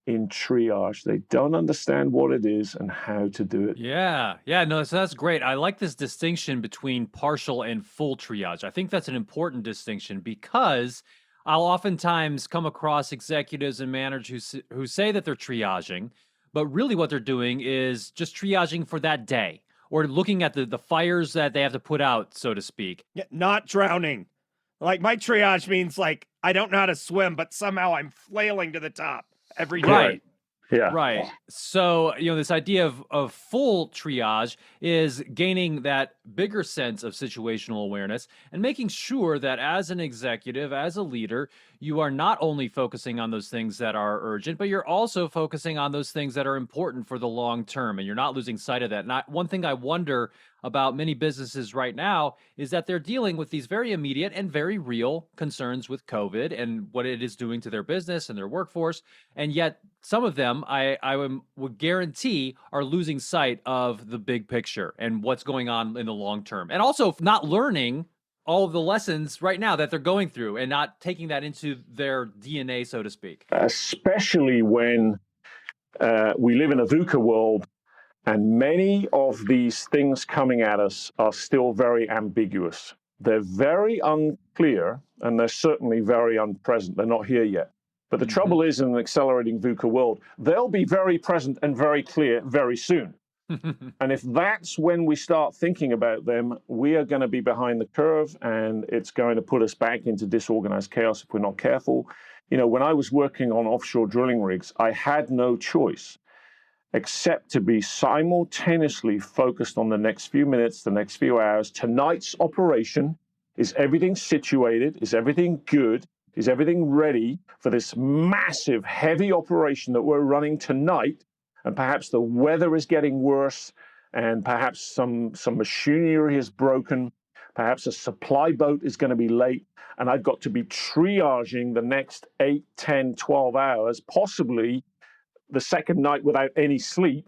in triage. They don't understand what it is and how to do it. Yeah, no, so that's great. I like this distinction between partial and full triage. I think that's an important distinction, because I'll oftentimes come across executives and managers who say that they're triaging, but really what they're doing is just triaging for that day, or looking at the fires that they have to put out, so to speak. Yeah, not drowning. Like, my triage means, like, I don't know how to swim, but somehow I'm flailing to the top every day. Right. Yeah. Right. So, this idea of full triage is gaining that bigger sense of situational awareness and making sure that as an executive, as a leader, you are not only focusing on those things that are urgent, but you're also focusing on those things that are important for the long term, and you're not losing sight of that. And one thing I wonder about many businesses right now is that they're dealing with these very immediate and very real concerns with COVID and what it is doing to their business and their workforce. And yet some of them, I would guarantee, are losing sight of the big picture and what's going on in the long term. And also not learning all of the lessons right now that they're going through and not taking that into their DNA, so to speak. Especially when we live in a VUCA world, and many of these things coming at us are still very ambiguous. They're very unclear, and they're certainly very unpresent. They're not here yet. But the trouble is, in an accelerating VUCA world, they'll be very present and very clear very soon. And if that's when we start thinking about them, we are going to be behind the curve, and it's going to put us back into disorganized chaos if we're not careful. You know, when I was working on offshore drilling rigs, I had no choice except to be simultaneously focused on the next few minutes, the next few hours. Tonight's operation, is everything situated? Is everything good? Is everything ready for this massive, heavy operation that we're running tonight? And perhaps the weather is getting worse, and perhaps some machinery is broken. Perhaps a supply boat is going to be late, and I've got to be triaging the next 8, 10, 12 hours, possibly the second night without any sleep.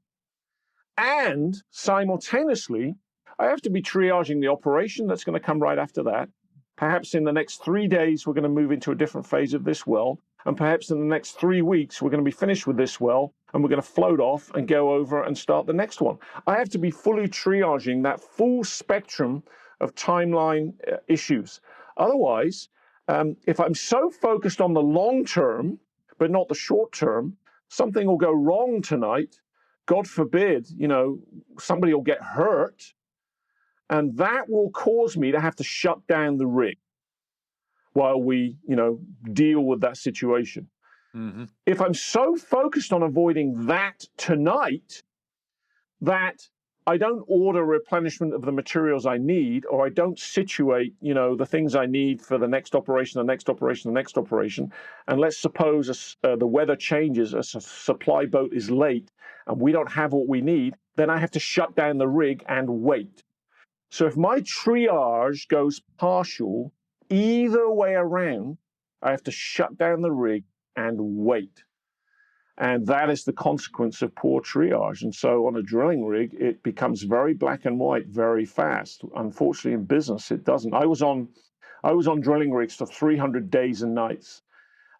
And simultaneously, I have to be triaging the operation that's going to come right after that. Perhaps in the next 3 days, we're going to move into a different phase of this well. And perhaps in the next 3 weeks, we're going to be finished with this well, and we're going to float off and go over and start the next one. I have to be fully triaging that full spectrum of timeline issues. Otherwise, if I'm so focused on the long term, but not the short term, something will go wrong tonight. God forbid, you know, somebody will get hurt, and that will cause me to have to shut down the rig while we, you know, deal with that situation. If I'm so focused on avoiding that tonight that I don't order replenishment of the materials I need, or I don't situate, you know, the things I need for the next operation, the next operation, the next operation, and let's suppose the weather changes, a supply boat is late, and we don't have what we need, then I have to shut down the rig and wait. So if my triage goes partial, either way around, I have to shut down the rig and wait. And that is the consequence of poor triage. And so on a drilling rig, it becomes very black and white very fast. Unfortunately, in business, it doesn't. I was on drilling rigs for 300 days and nights,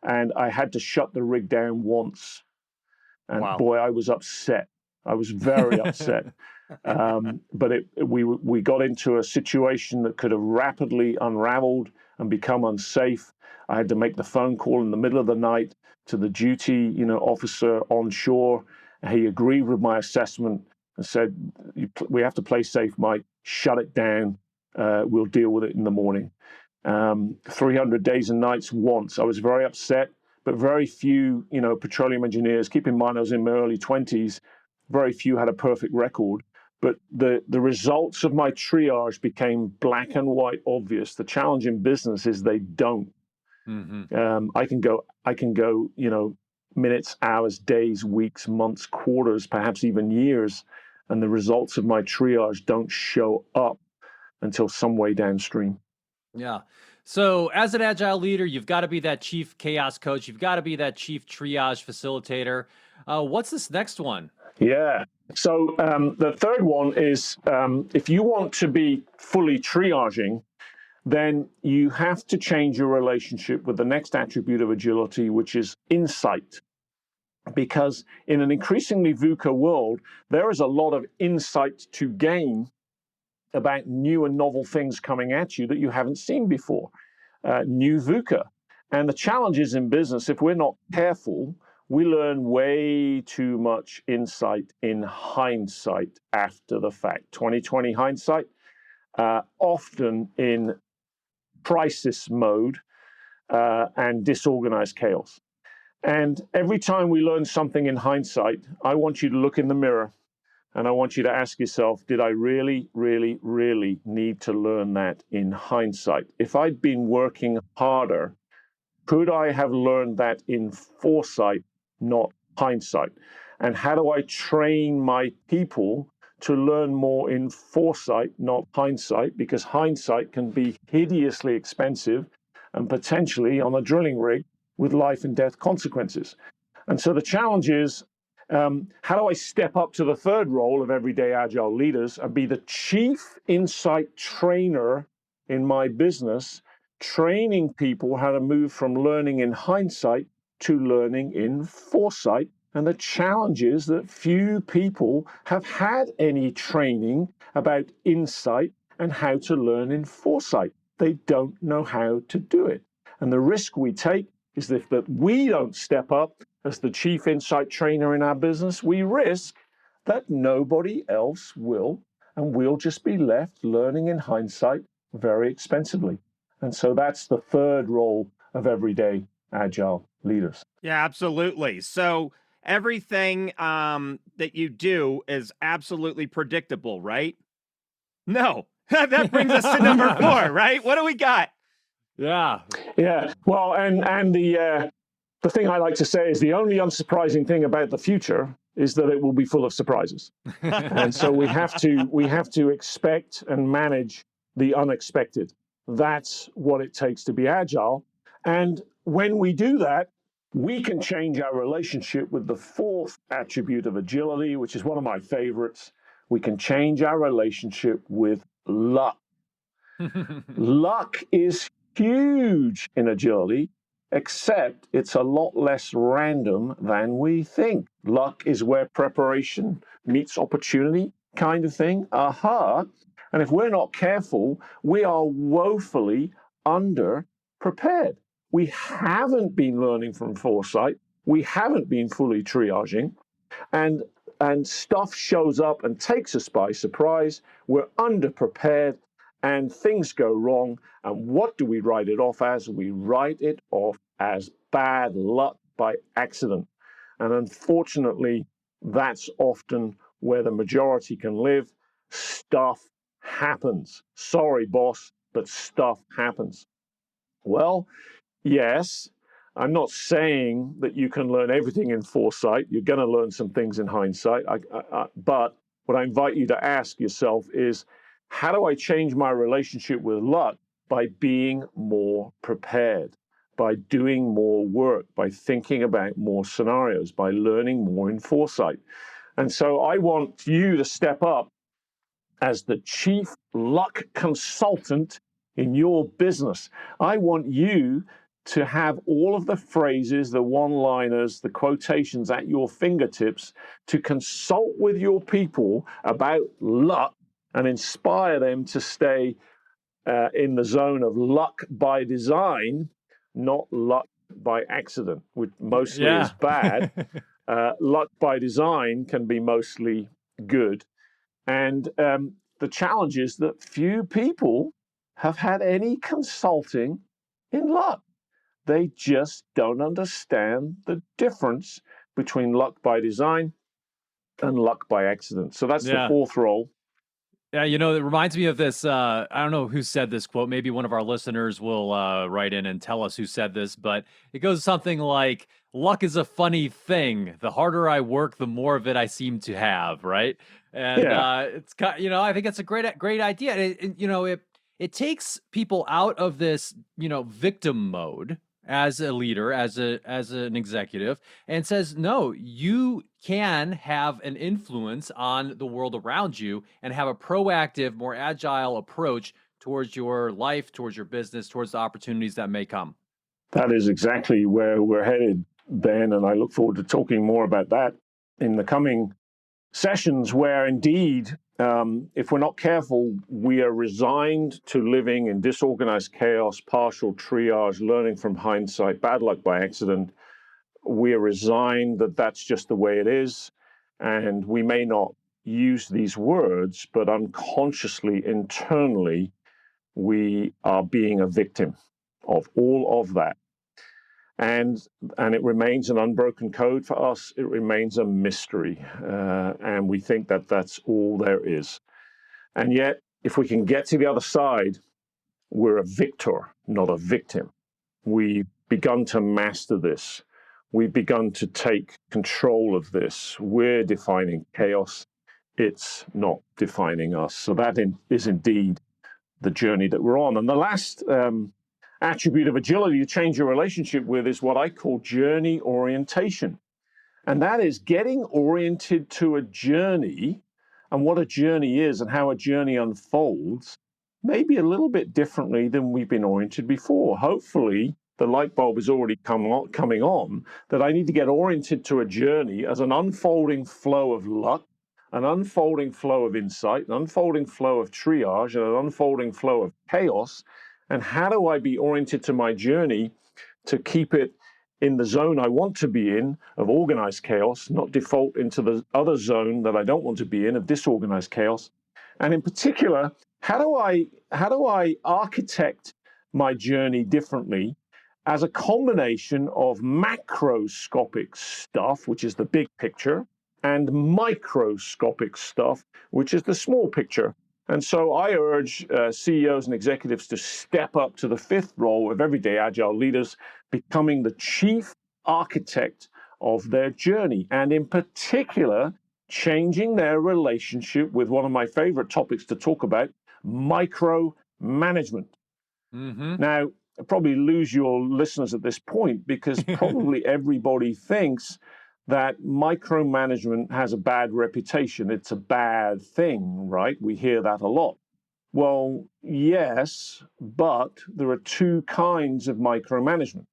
and I had to shut the rig down once. And boy, I was upset. I was very upset. But we got into a situation that could have rapidly unraveled and become unsafe. I had to make the phone call in the middle of the night to the duty, you know, officer on shore. He agreed with my assessment and said, "We have to play safe, Mike. Shut it down. We'll deal with it in the morning." 300 days and nights once. I was very upset, but very few, you know, petroleum engineers. Keep in mind, I was in my early 20s. Very few had a perfect record. But the results of my triage became black and white obvious. The challenge in business is they don't. I can go, you know, minutes, hours, days, weeks, months, quarters, perhaps even years, and the results of my triage don't show up until some way downstream. Yeah. So as an agile leader, you've got to be that chief chaos coach. You've got to be that chief triage facilitator. What's this next one? Yeah. So the third one is if you want to be fully triaging, then you have to change your relationship with the next attribute of agility, which is insight. Because in an increasingly VUCA world, there is a lot of insight to gain about new and novel things coming at you that you haven't seen before. New VUCA. And the challenge is in business, if we're not careful, we learn way too much insight in hindsight after the fact. 2020 hindsight, often in crisis mode and disorganized chaos. And every time we learn something in hindsight, I want you to look in the mirror and I want you to ask yourself, did I really, really, really need to learn that in hindsight? If I'd been working harder, could I have learned that in foresight, not hindsight? And how do I train my people to learn more in foresight, not hindsight? Because hindsight can be hideously expensive and potentially on a drilling rig with life and death consequences. And so the challenge is, how do I step up to the third role of everyday agile leaders and be the chief insight trainer in my business training people how to move from learning in hindsight to learning in foresight. And the challenge is that few people have had any training about insight and how to learn in foresight. They don't know how to do it. And the risk we take is that we don't step up as the chief insight trainer in our business, we risk that nobody else will, and we'll just be left learning in hindsight very expensively. And so that's the third role of everyday agile leaders. Yeah, absolutely. So everything that you do is absolutely predictable, right? No. That brings us to number 4, right? What do we got? Yeah. Yeah. Well, and the thing I like to say is the only unsurprising thing about the future is that it will be full of surprises. And so we have to expect and manage the unexpected. That's what it takes to be agile. And when we do that, we can change our relationship with the fourth attribute of agility, which is one of my favorites. We can change our relationship with luck. Luck is huge in agility, except it's a lot less random than we think. Luck is where preparation meets opportunity, kind of thing. Aha. And if we're not careful, we are woefully under-prepared. We haven't been learning from foresight. We haven't been fully triaging. And stuff shows up and takes us by surprise. We're under-prepared. And things go wrong. And what do we write it off as? We write it off as bad luck by accident. And unfortunately, that's often where the majority can live. Stuff happens. Sorry, boss, but stuff happens. Well, yes, I'm not saying that you can learn everything in foresight. You're going to learn some things in hindsight. But what I invite you to ask yourself is, how do I change my relationship with luck? By being more prepared, by doing more work, by thinking about more scenarios, by learning more in foresight. And so I want you to step up as the chief luck consultant in your business. I want you to have all of the phrases, the one-liners, the quotations at your fingertips to consult with your people about luck and inspire them to stay in the zone of luck by design, not luck by accident, which mostly is bad. Luck by design can be mostly good. And the challenge is that few people have had any consulting in luck. They just don't understand the difference between luck by design and luck by accident. So that's the fourth role. Yeah, you know, it reminds me of this. I don't know who said this quote. Maybe one of our listeners will write in and tell us who said this, but it goes something like, luck is a funny thing. The harder I work, the more of it I seem to have, right? And it's kind, you know, I think it's a great idea. It takes people out of this, victim mode as a leader, as an executive, and says, no, you can have an influence on the world around you and have a proactive, more agile approach towards your life, towards your business, towards the opportunities that may come. That is exactly where we're headed, Ben, and I look forward to talking more about that in the coming sessions, where indeed, if we're not careful, we are resigned to living in disorganized chaos, partial triage, learning from hindsight, bad luck by accident. We are resigned that that's just the way it is. And we may not use these words, but unconsciously, internally, we are being a victim of all of that. And it remains an unbroken code for us. It remains a mystery. And we think that that's all there is. And yet, if we can get to the other side, we're a victor, not a victim. We've begun to master this. We've begun to take control of this. We're defining chaos. It's not defining us. So that is indeed the journey that we're on. And the last attribute of agility to change your relationship with is what I call journey orientation. And that is getting oriented to a journey and what a journey is and how a journey unfolds maybe a little bit differently than we've been oriented before. Hopefully, the light bulb is already coming on, that I need to get oriented to a journey as an unfolding flow of luck, an unfolding flow of insight, an unfolding flow of triage, and an unfolding flow of chaos. And how do I be oriented to my journey to keep it in the zone I want to be in of organized chaos, not default into the other zone that I don't want to be in of disorganized chaos? And in particular, how do I architect my journey differently as a combination of macroscopic stuff, which is the big picture, and microscopic stuff, which is the small picture? And so I urge CEOs and executives to step up to the fifth role of everyday agile leaders, becoming the chief architect of their journey, and in particular, changing their relationship with one of my favorite topics to talk about, micromanagement. Now, I'll probably lose your listeners at this point because probably everybody thinks that micromanagement has a bad reputation. It's a bad thing, right? We hear that a lot. Well, yes, but there are two kinds of micromanagement.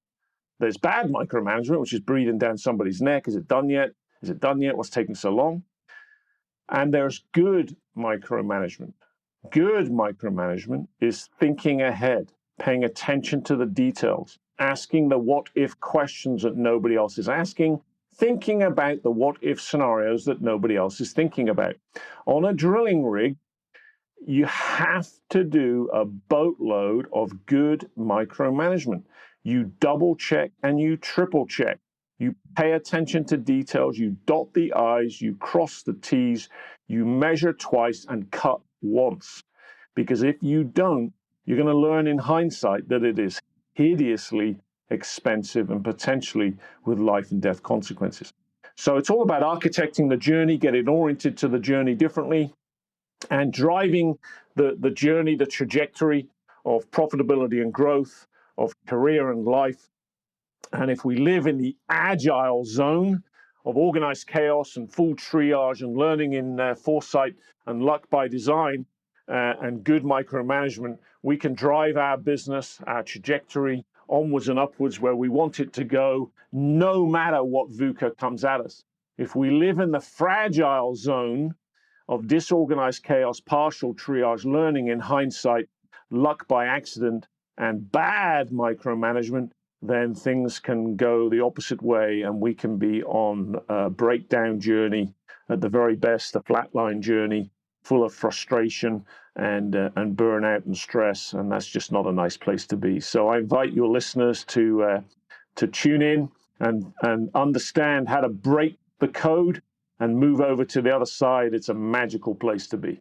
There's bad micromanagement, which is breathing down somebody's neck. Is it done yet? Is it done yet? What's taking so long? And there's good micromanagement. Good micromanagement is thinking ahead, paying attention to the details, asking the what-if questions that nobody else is asking, thinking about the what-if scenarios that nobody else is thinking about. On a drilling rig, you have to do a boatload of good micromanagement. You double check and you triple check. You pay attention to details, you dot the I's, you cross the T's, you measure twice and cut once. Because if you don't, you're going to learn in hindsight that it is hideously expensive and potentially with life and death consequences. So it's all about architecting the journey, getting oriented to the journey differently, and driving the journey, the trajectory of profitability and growth, of career and life. And if we live in the agile zone of organized chaos and full triage and learning in foresight and luck by design and good micromanagement, we can drive our business, our trajectory onwards and upwards where we want it to go, no matter what VUCA comes at us. If we live in the fragile zone of disorganized chaos, partial triage, learning in hindsight, luck by accident, and bad micromanagement, then things can go the opposite way and we can be on a breakdown journey, at the very best, a flatline journey, full of frustration and burnout and stress, and that's just not a nice place to be. So I invite your listeners to tune in and understand how to break the code and move over to the other side. It's a magical place to be.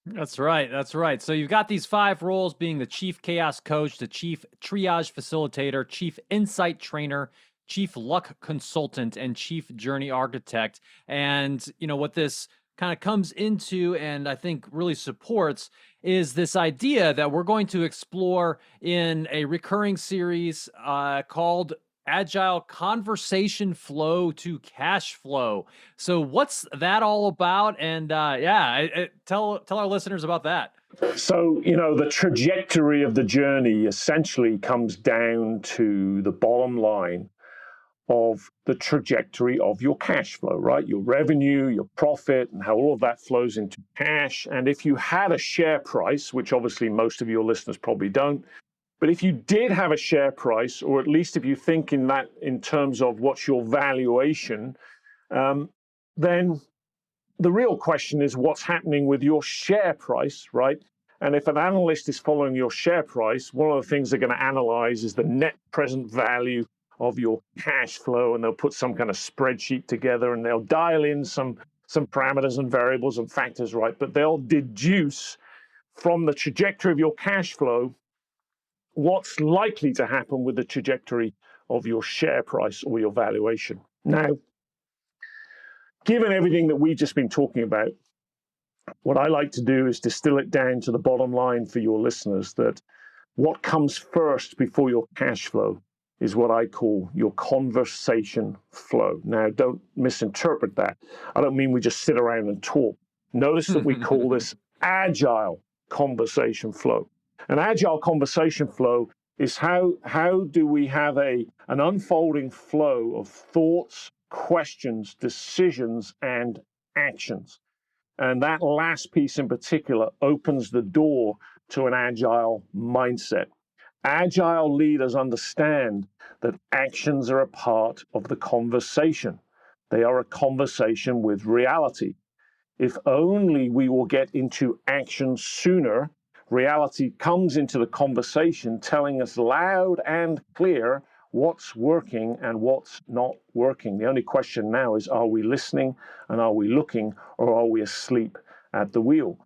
That's right. That's right. So you've got these 5 roles, being the chief chaos coach, the chief triage facilitator, chief insight trainer, chief luck consultant, and chief journey architect. And, you know, what this kind of comes into and I think really supports is this idea that we're going to explore in a recurring series called Agile Conversation Flow to Cash Flow. So what's that all about? And tell our listeners about that. So, you know, the trajectory of the journey essentially comes down to the bottom line of the trajectory of your cash flow, right? Your revenue, your profit, and how all of that flows into cash. And if you had a share price, which obviously most of your listeners probably don't, but if you did have a share price, or at least if you think in terms of what's your valuation, then the real question is what's happening with your share price, right? And if an analyst is following your share price, one of the things they're going to analyze is the net present value of your cash flow, and they'll put some kind of spreadsheet together and they'll dial in some parameters and variables and factors, right? But they'll deduce from the trajectory of your cash flow what's likely to happen with the trajectory of your share price or your valuation. Now, given everything that we've just been talking about, what I like to do is distill it down to the bottom line for your listeners, that what comes first before your cash flow is what I call your conversation flow. Now, don't misinterpret that. I don't mean we just sit around and talk. Notice that we call this agile conversation flow. An agile conversation flow is how do we have an unfolding flow of thoughts, questions, decisions, and actions. And that last piece in particular opens the door to an agile mindset. Agile leaders understand that actions are a part of the conversation. They are a conversation with reality. If only we will get into action sooner, reality comes into the conversation telling us loud and clear what's working and what's not working. The only question now is, are we listening and are we looking, or are we asleep at the wheel?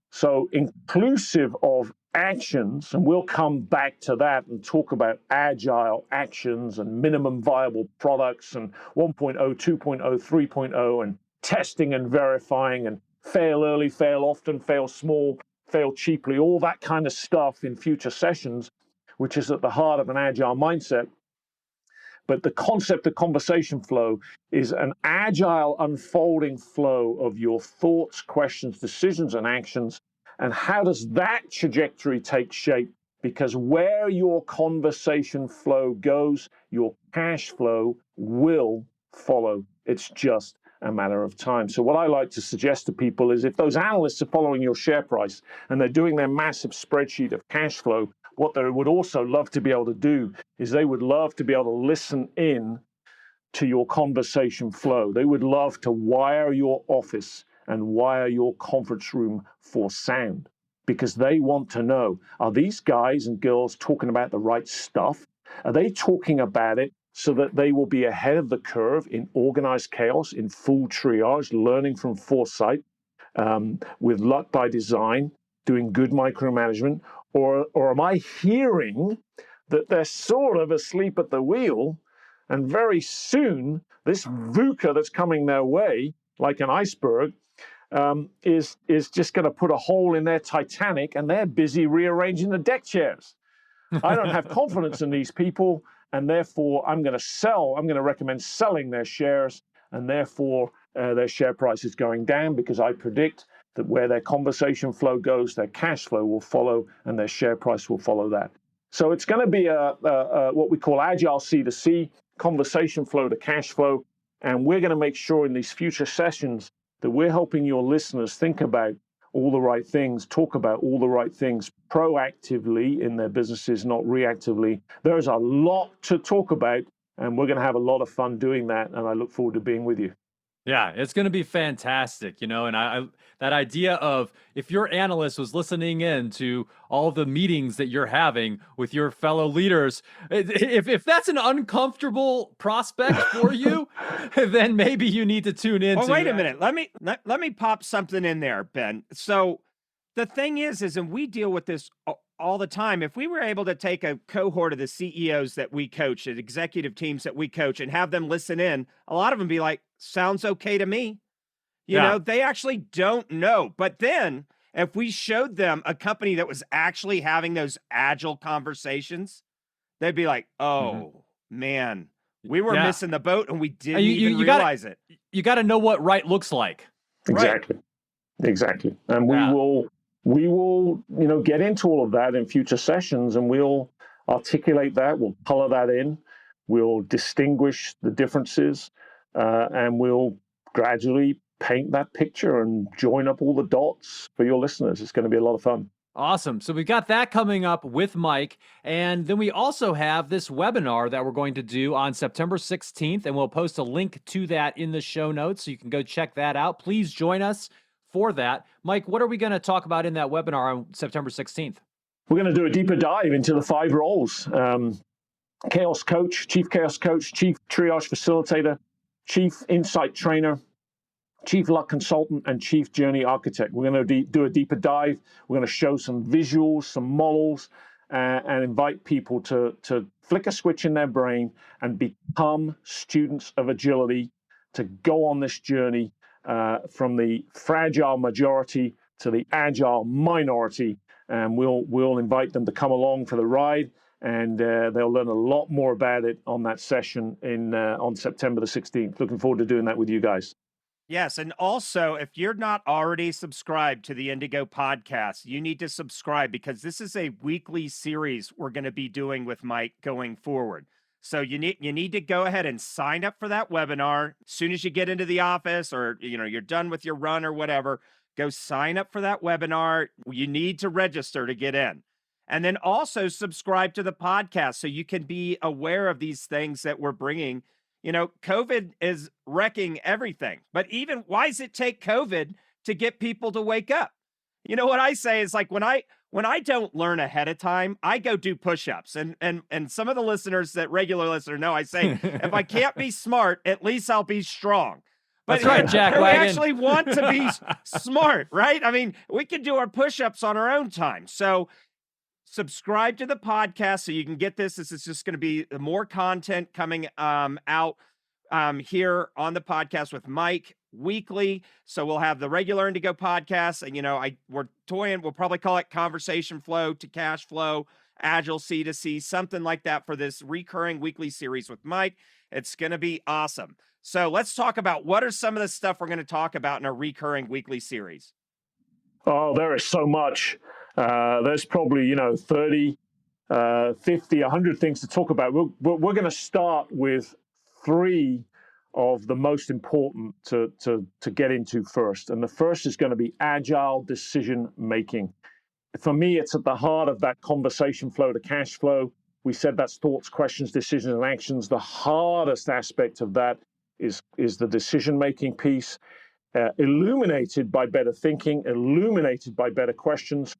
So inclusive of actions, and we'll come back to that and talk about agile actions and minimum viable products and 1.0, 2.0, 3.0 and testing and verifying and fail early, fail often, fail small, fail cheaply, all that kind of stuff in future sessions, which is at the heart of an agile mindset. But the concept of conversation flow is an agile unfolding flow of your thoughts, questions, decisions, and actions. And how does that trajectory take shape? Because where your conversation flow goes, your cash flow will follow. It's just a matter of time. So what I like to suggest to people is, if those analysts are following your share price and they're doing their massive spreadsheet of cash flow, what they would also love to be able to do is they would love to be able to listen in to your conversation flow. They would love to wire your office and wire your conference room for sound, because they want to know, are these guys and girls talking about the right stuff? Are they talking about it so that they will be ahead of the curve in organized chaos, in full triage, learning from foresight, with luck by design, doing good micromanagement? Or am I hearing that they're sort of asleep at the wheel, and very soon this VUCA that's coming their way, like an iceberg, is just going to put a hole in their Titanic, and they're busy rearranging the deck chairs? I don't have confidence in these people, and therefore I'm going to recommend selling their shares, and therefore their share price is going down, because I predict that where their conversation flow goes, their cash flow will follow, and their share price will follow that. So it's going to be what we call agile C2C, conversation flow to cash flow. And we're going to make sure in these future sessions that we're helping your listeners think about all the right things, talk about all the right things proactively in their businesses, not reactively. There's a lot to talk about, and we're going to have a lot of fun doing that. And I look forward to being with you. Yeah, it's going to be fantastic, and I that idea of, if your analyst was listening in to all the meetings that you're having with your fellow leaders, if that's an uncomfortable prospect for you, then maybe you need to tune in. Well, wait a minute. Let me pop something in there, Ben. So the thing is, and we deal with this all the time. If we were able to take a cohort of the CEOs that we coach, and executive teams that we coach, and have them listen in, a lot of them be like, sounds okay to me. You know, they actually don't know. But then if we showed them a company that was actually having those agile conversations, they'd be like, oh, man, we were missing the boat, and we didn't even realize it. You got to know what right looks like. Exactly. Right? Exactly. And we will, get into all of that in future sessions, and we'll articulate that. We'll color that in. We'll distinguish the differences, and we'll gradually paint that picture and join up all the dots for your listeners. It's going to be a lot of fun. Awesome. So we've got that coming up with Mike. And then we also have this webinar that we're going to do on September 16th, and we'll post a link to that in the show notes, so you can go check that out. Please join us for that. Mike, what are we going to talk about in that webinar on September 16th? We're going to do a deeper dive into the 5 roles. Chaos coach, chief chaos coach, chief triage facilitator, chief insight trainer, chief luck consultant, and chief journey architect. We're going to do a deeper dive. We're going to show some visuals, some models, and invite people to flick a switch in their brain and become students of agility, to go on this journey from the fragile majority to the agile minority. And we'll invite them to come along for the ride, and they'll learn a lot more about it on that session on September the 16th. Looking forward to doing that with you guys. Yes. And also, if you're not already subscribed to the Indigo podcast, you need to subscribe because this is a weekly series we're going to be doing with Mike going forward. So you need to go ahead and sign up for that webinar as soon as you get into the office, or you're done with your run or whatever. Go sign up for that webinar. You need to register to get in. And then also subscribe to the podcast so you can be aware of these things that we're bringing. COVID is wrecking everything, but even why does it take COVID to get people to wake up? What I say is, like, when I don't learn ahead of time, I go do push-ups. And some of the listeners that regular listeners know, I say, if I can't be smart, at least I'll be strong. But that's right, Jack we Wagon. actually want to be smart, right? I mean, we can do our push-ups on our own time. So subscribe to the podcast so you can get this. This is just going to be more content coming out here on the podcast with Mike weekly. So we'll have the regular Indigo podcast, and we're toying. We'll probably call it Conversation Flow to Cash Flow, Agile C2C, something like that for this recurring weekly series with Mike. It's going to be awesome. So let's talk about what are some of the stuff we're going to talk about in a recurring weekly series. Oh, there is so much. There's probably, 30, 50, 100 things to talk about. We're going to start with 3 of the most important to get into first. And the first is going to be agile decision making. For me, it's at the heart of that conversation flow to cash flow. We said that's thoughts, questions, decisions, and actions. The hardest aspect of that is the decision making piece, illuminated by better thinking, illuminated by better questions,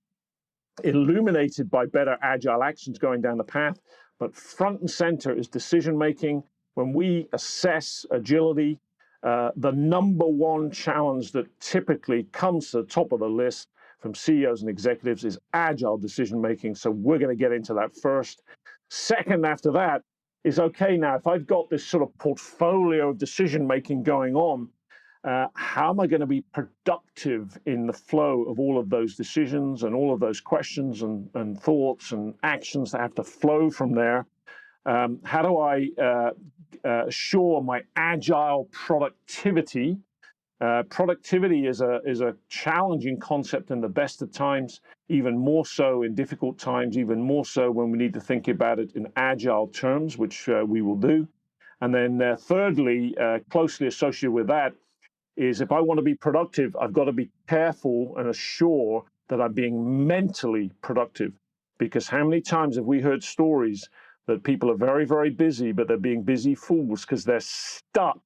illuminated by better agile actions going down the path. But front and center is decision making. When we assess agility, the number one challenge that typically comes to the top of the list from CEOs and executives is agile decision making. So we're going to get into that first. Second, after that, is okay, now if I've got this sort of portfolio of decision making going on, how am I going to be productive in the flow of all of those decisions and all of those questions and thoughts and actions that have to flow from there? How do I assure my agile productivity? Productivity is a challenging concept in the best of times, even more so in difficult times, even more so when we need to think about it in agile terms, which we will do. And then thirdly, closely associated with that, is if I want to be productive, I've got to be careful and assure that I'm being mentally productive. Because how many times have we heard stories that people are very, very busy, but they're being busy fools because they're stuck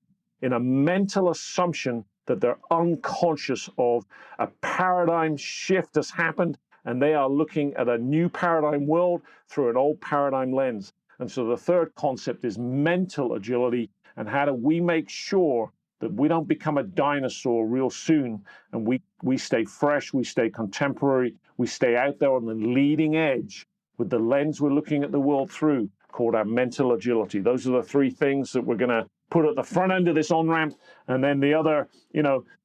in a mental assumption that they're unconscious of a paradigm shift has happened, and they are looking at a new paradigm world through an old paradigm lens. And so the third concept is mental agility, and how do we make sure that we don't become a dinosaur real soon, and we stay fresh, we stay contemporary, we stay out there on the leading edge with the lens we're looking at the world through, called our mental agility. Those are the 3 things that we're going to put at the front end of this on-ramp, and then the other,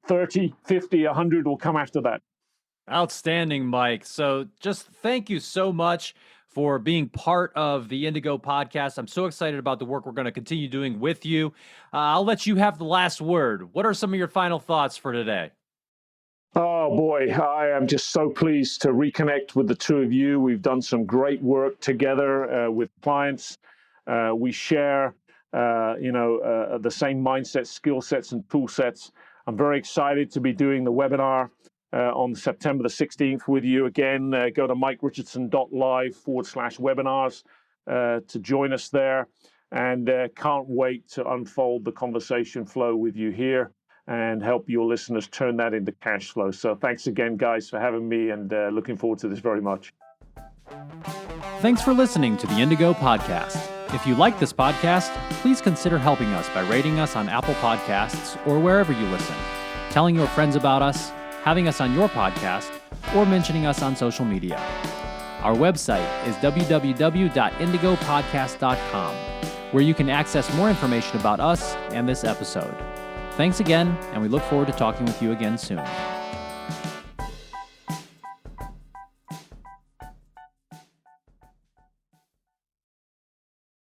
30, 50, 100 will come after that. Outstanding, Mike. So just thank you so much for being part of the Indigo podcast. I'm so excited about the work we're going to continue doing with you. I'll let you have the last word. What are some of your final thoughts for today? Oh boy, I am just so pleased to reconnect with the 2 of you. We've done some great work together with clients. We share, the same mindset, skill sets, and tool sets. I'm very excited to be doing the webinar on September the 16th with you again. Go to mikerichardson.live/webinars to join us there, and can't wait to unfold the conversation flow with you here and help your listeners turn that into cash flow. So thanks again, guys, for having me, and looking forward to this very much. Thanks for listening to the Indigo Podcast. If you like this podcast, please consider helping us by rating us on Apple Podcasts or wherever you listen, telling your friends about us, having us on your podcast, or mentioning us on social media. Our website is www.indigopodcast.com, where you can access more information about us and this episode. Thanks again, and we look forward to talking with you again soon.